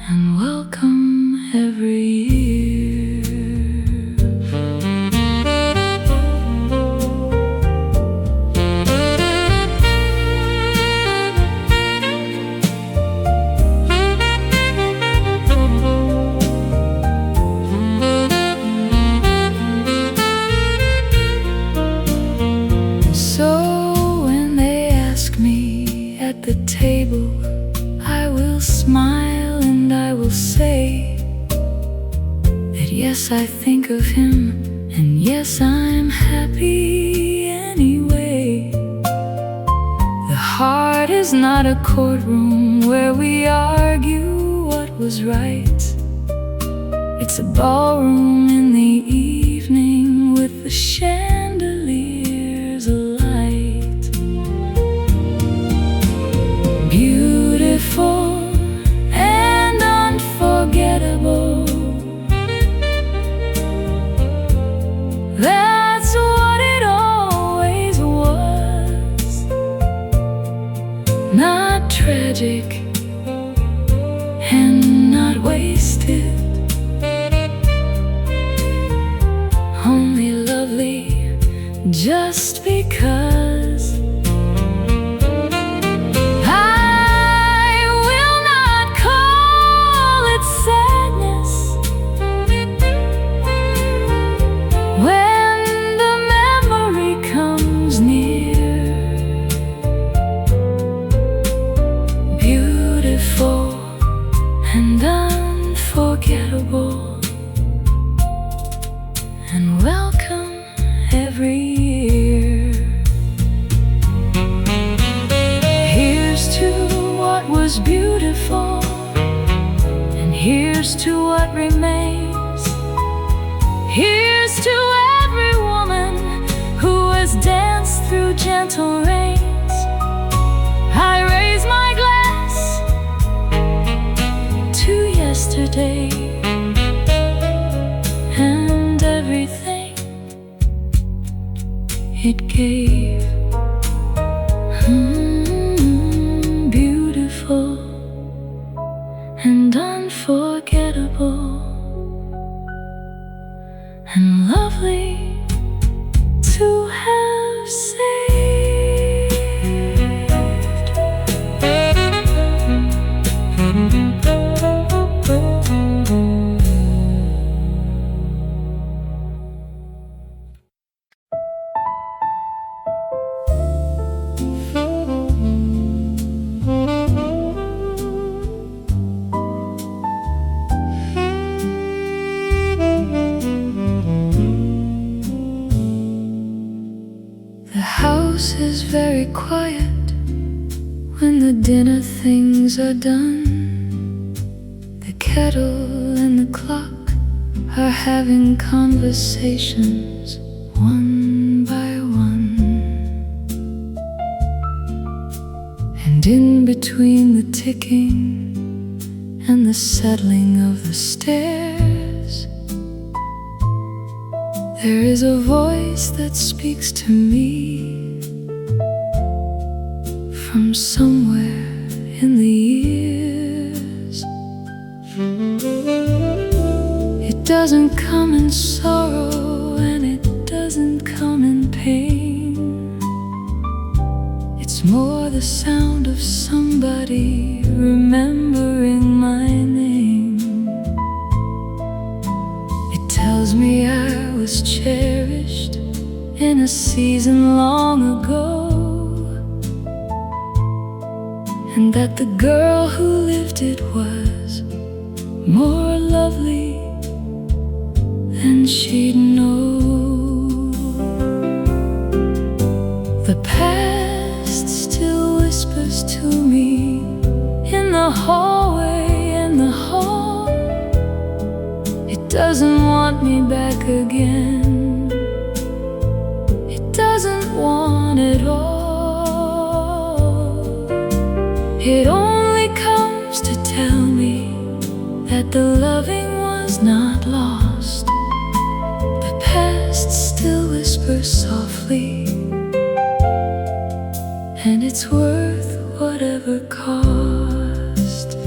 and welcome every year. at the table, I will smile and I will say that yes, I think of him, and yes, I'm happy anyway. The heart is not a courtroom where we argue what was right. It's a ballroom in the evening with the chandeliers alight. Beautiful and unforgettable, that's what it always was. Not tragic and not wasted, only lovely just because. I will not call it sadness when the memory comes near. Beautiful and unforgettable, and welcome every year. Here's to what was beautiful, and here's to what remains. Here's to every woman who has danced through gentle rains. I raise my glass to yesterday and everything it gave. Beautiful and unforgettable, and lovely to have The house is very quiet when the dinner things are done. The kettle and the clock are having conversations one by one. And in between the ticking and the settling of the stairs, there is a voice that speaks to me from somewhere in the years. It doesn't come in sorrow and it doesn't come in pain. It's more the sound of somebody remembering my name. It tells me I was cherished in a season long ago, and that the girl who lived it was more lovely than she'd know. The past still whispers to me in the hallway, in the hall. It doesn't want me back again. It doesn't want it all. It only comes to tell me that the loving was not lost. The past still whispers softly, and it's worth whatever cost.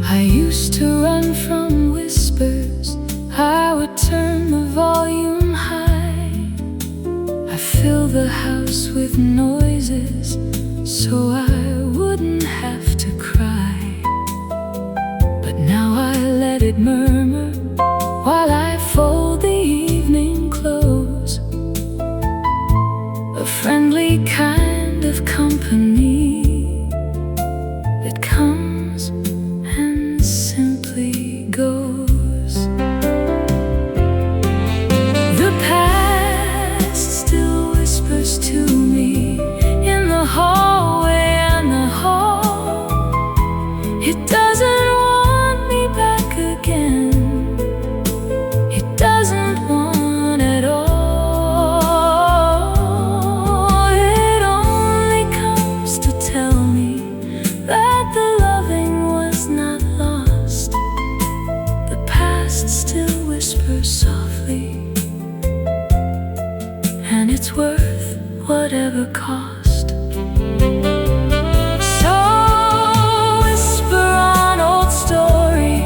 I used to run from whispers would turn the volume high. I fill the house with noises so I wouldn't have to cry. But now I let it murmur while I fold the evening clothes. A friendly kind of company that comes and simply goes. The past still whispers to me in the hallway and the hall. It doesn't want me back again. It doesn't want at all. It only comes to tell me that the loving was not lost. The past still whispers softly, and it's worth whatever cost. So whisper on, old story,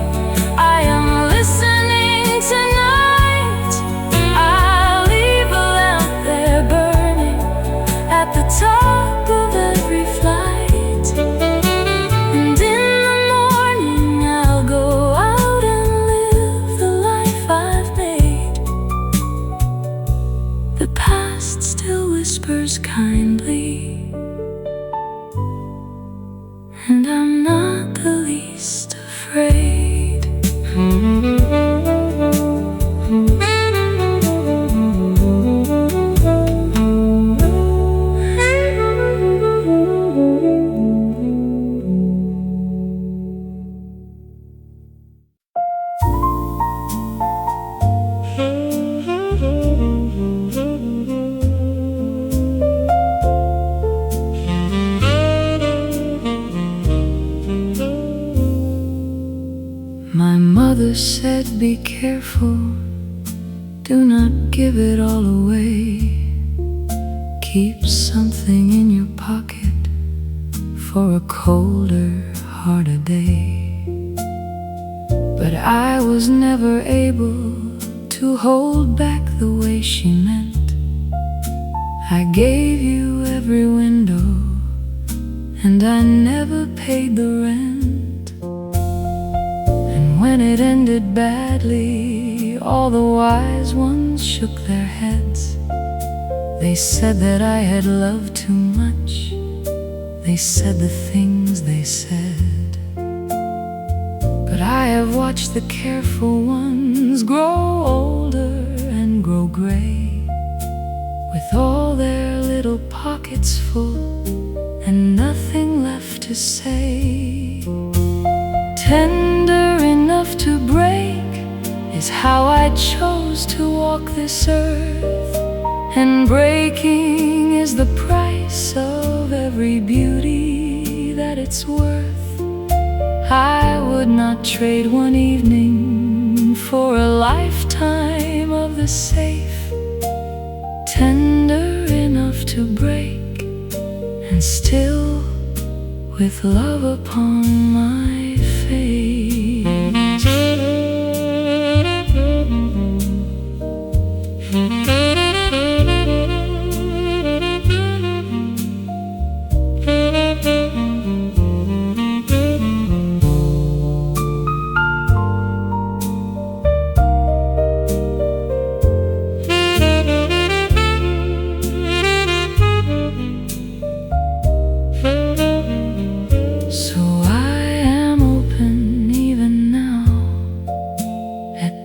I am listening tonight. I'll leave a lamp there burning at the top of every flight. And in the morning I'll go out and live the life I've made. The past still whispers kindly, and I'm not the least afraid. My mother said, be careful, do not give it all away. Keep something in your pocket for a colder, harder day. But I was never able to hold back the way she meant. I gave you every window, and I never paid the rent. When it ended badly, all the wise ones shook their heads. They said that I had loved too much. They said the things they said. But I have watched the careful ones grow older and grow gray, with all their little pockets full and nothing left to say. Tender enough to break is how I chose to walk this earth, and breaking is the price of every beauty that it's worth. I would not trade one evening for a lifetime of the safe. Tender enough to break, and still with love upon my face.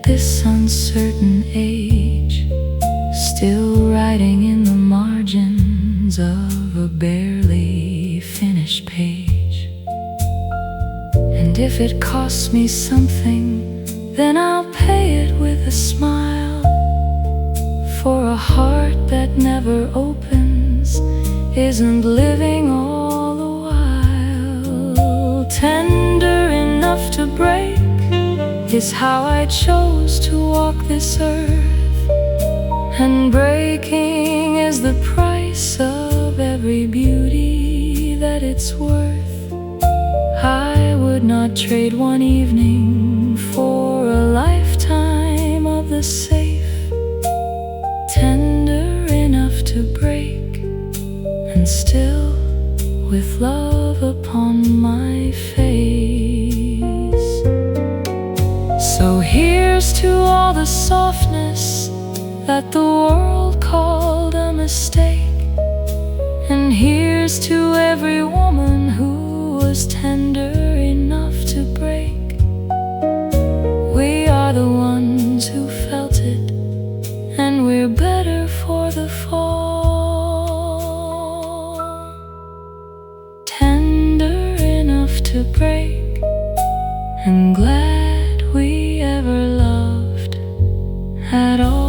This uncertain age, still writing in the margins of a barely finished page. And if it costs me something, then I'll pay it with a smile. For a heart that never opens isn't living all the while. Tender enough to break is how I chose to walk this earth, and breaking is the price of every beauty that it's worth. I would not trade one evening for a lifetime of the safe, tender enough to break, and still with love upon my face. So here's to all the softness that the world called a mistake, and here's to every woman who was tender enough to break. We are the ones who felt it, and we're better for the fall. Tender enough to break, and glad we ever loved at all.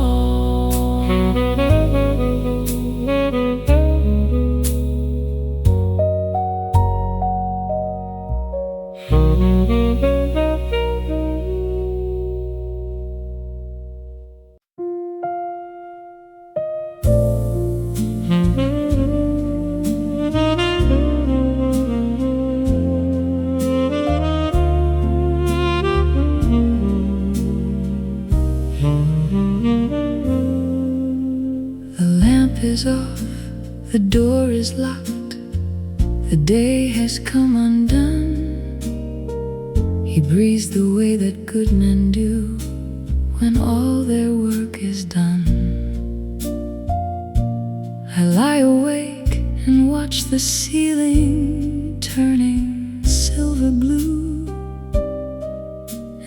Is off, the door is locked, the day has come undone. He breathes the way that good men do when all their work is done. I lie awake and watch the ceiling turning silver blue,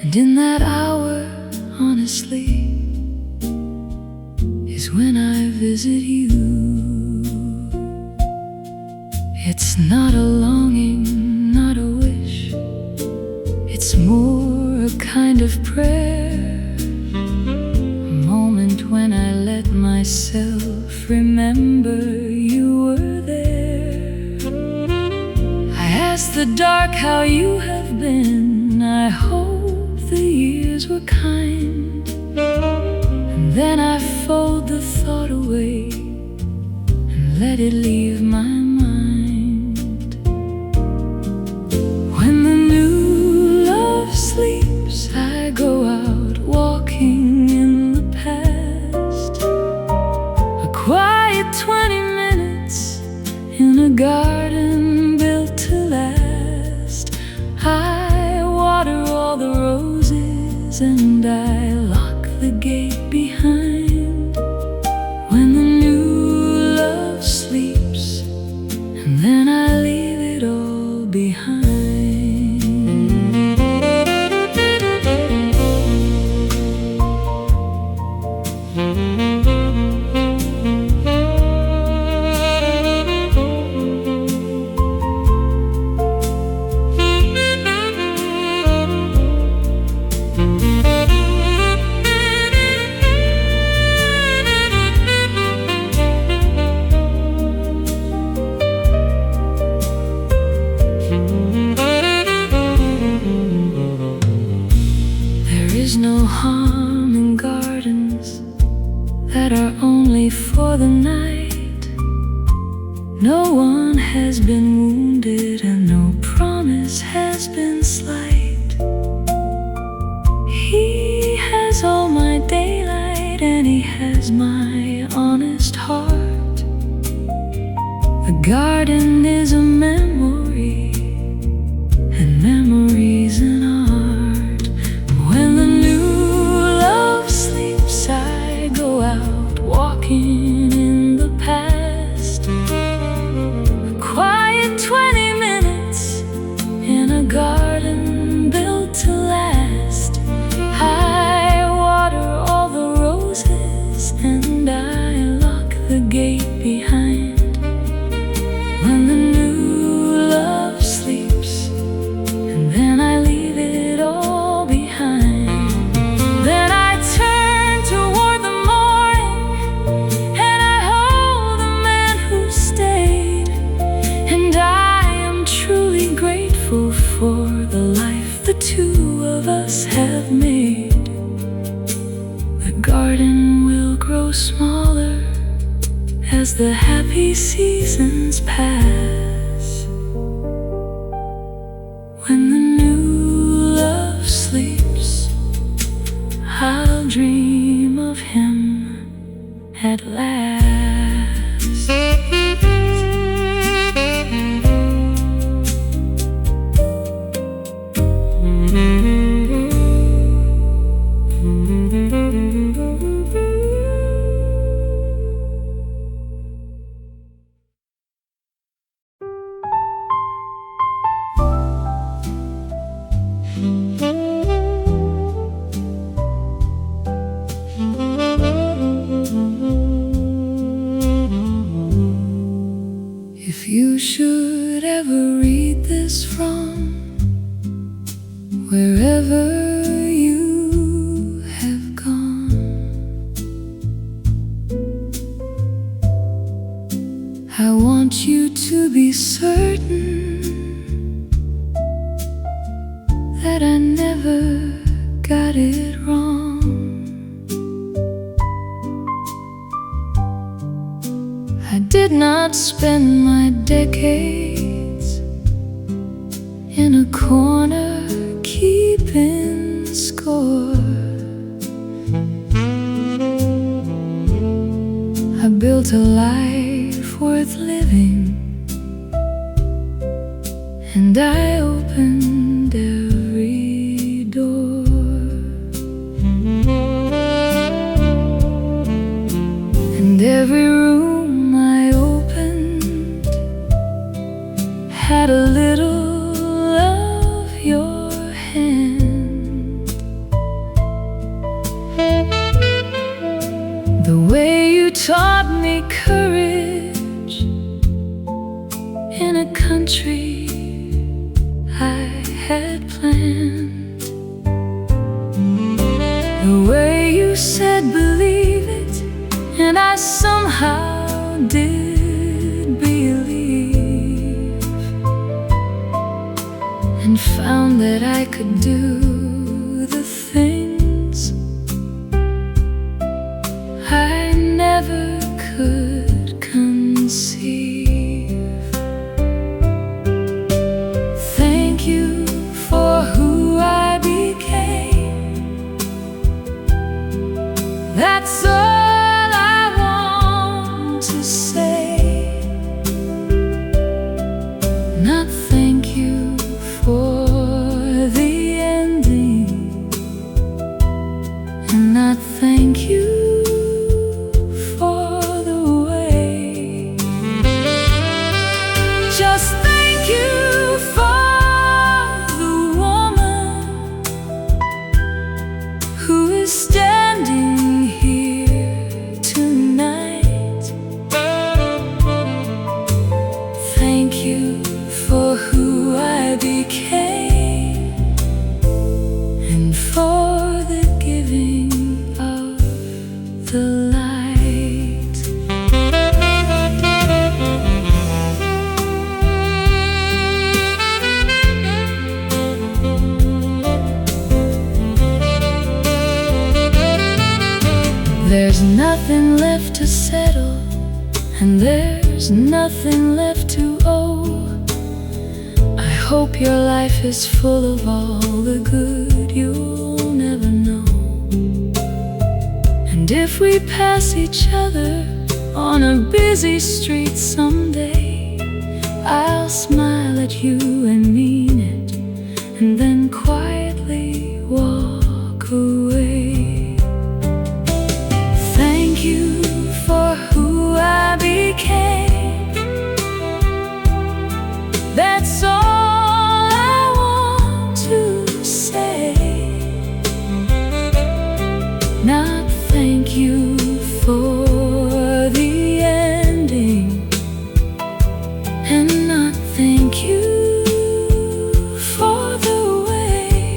and in that hour, honestly, is when I visit you. It's not a longing, not a wish, it's more a kind of prayer, a moment when I let myself remember you were there. I ask the dark how you have been, I hope the years were kind, and then I fold the thought away and let it leave my mind. When the new love sleeps, I go out walking in the past, a quiet 20 minutes in a garden built to last. I water all the roses and I lock the gate behind. When the new love sleeps, and then I leave it all behind. There's no harm in gardens that are only for the night. No one has been wounded and no promise has been slight. He has all my daylight and he has my honest heart. The garden is a memory, and memories an art. When the new love sleeps, I go out walking in the past, a quiet 20 minutes in a garden built to last. I water all the roses and I lock the gate behind. When the new love sleeps, and then I leave it all behind. Then I turn toward the morning and I hold the man who stayed, and I am truly grateful for the life the two of us have made. The garden will grow smaller as the happy seasons pass. When the new love sleeps, I'll dream of him at last. If you should ever read this from wherever you have gone, I want you to be certain that I never got it wrong. I did not spend my decades in a corner keeping score. I built a life worth living, and I opened every door. And every room I opened had a little of your hand. The way you taught me courage in a country I had planned. The way you said believe it, and I somehow did believe, and found that I could do the things I never could conceive. Thank you for who I became. That's all I want to say. Not thank you for the ending, and not thank you for the way. Just thank you for the woman who is standing here tonight. Thank you for who I became, and for the giving of the light. There's nothing left to settle, and there's nothing left to owe. I hope your life is full of all the good you'll never know. And if we pass each other on a busy street someday, I'll smile at you and mean it, and then quietly walk away. Thank you for who I became. That's all I want to say. Not thank you for the ending, and not thank you for the way.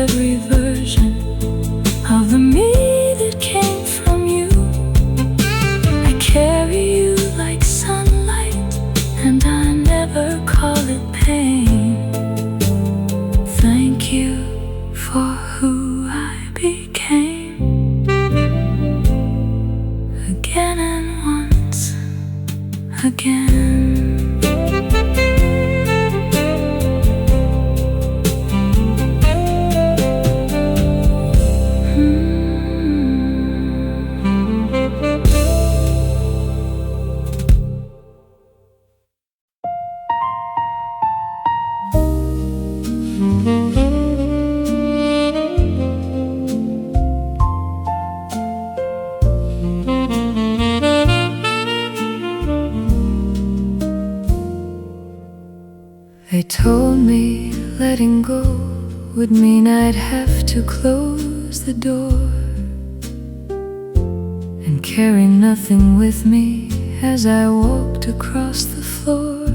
every version of the me that came from you. I carry you like sunlight, and I never call it pain. Thank you for who I became, again and once again. They told me letting go would mean I'd have to close the door and carry nothing with me as I walked across the floor.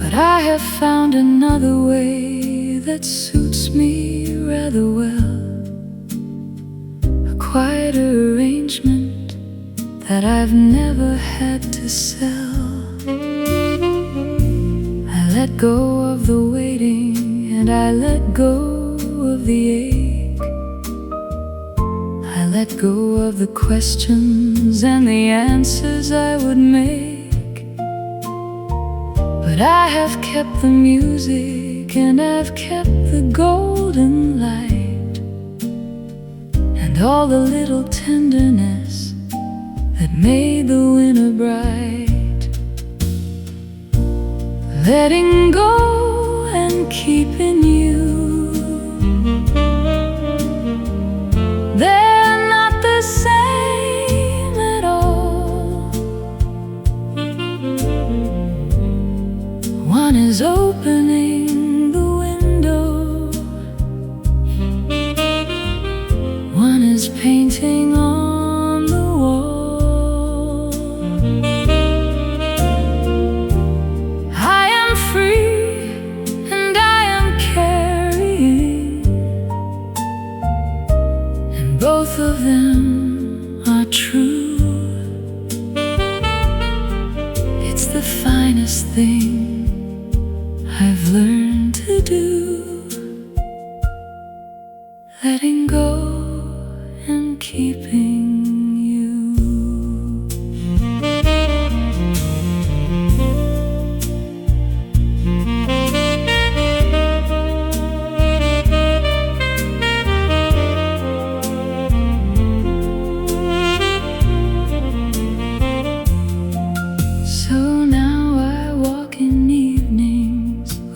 But I have found another way that suits me rather well, a quieter arrangement that I've never had to sell. I let go of the waiting, and I let go of the ache. I let go of the questions and the answers I would make. But I have kept the music, and I've kept the golden light, and all the little tenderness that made the winter bright. Letting go and keeping you, they're not the same at all. One is opening the window, one is painting on the wall. Both of them are true. It's the finest thing I've learned to do, letting go and keeping you.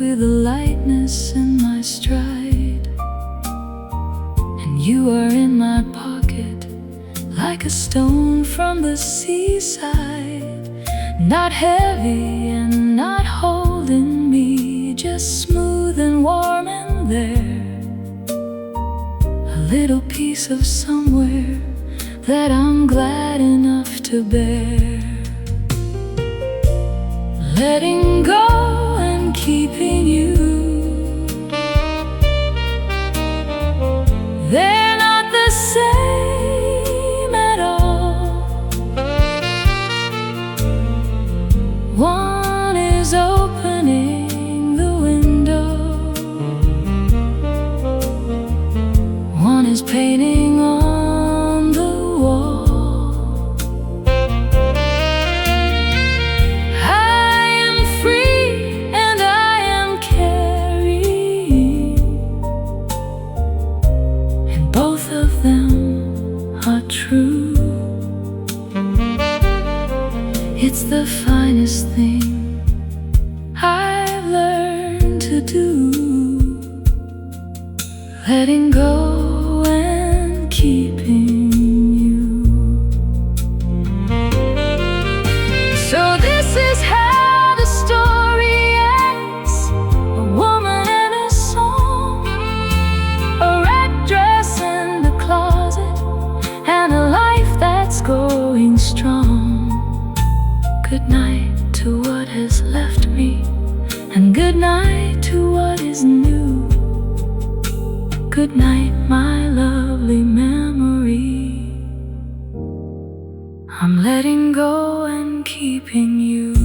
With a lightness in my stride, and you are in my pocket like a stone from the seaside. Not heavy and not holding me, just smooth and warm in there. A little piece of somewhere that I'm glad enough to bear. Letting go and keeping you, they're not the same at all. One is opening the window, one is painting on the wall. Both of them are true. It's the finest thing I've learned to do, letting go and keeping you. So this is how the story ends. A woman and a song, a red dress in the closet, and a life that's going strong. Good night to what has left me, and good night to what is new. Good night, my lovely memory. I'm letting go and keeping you.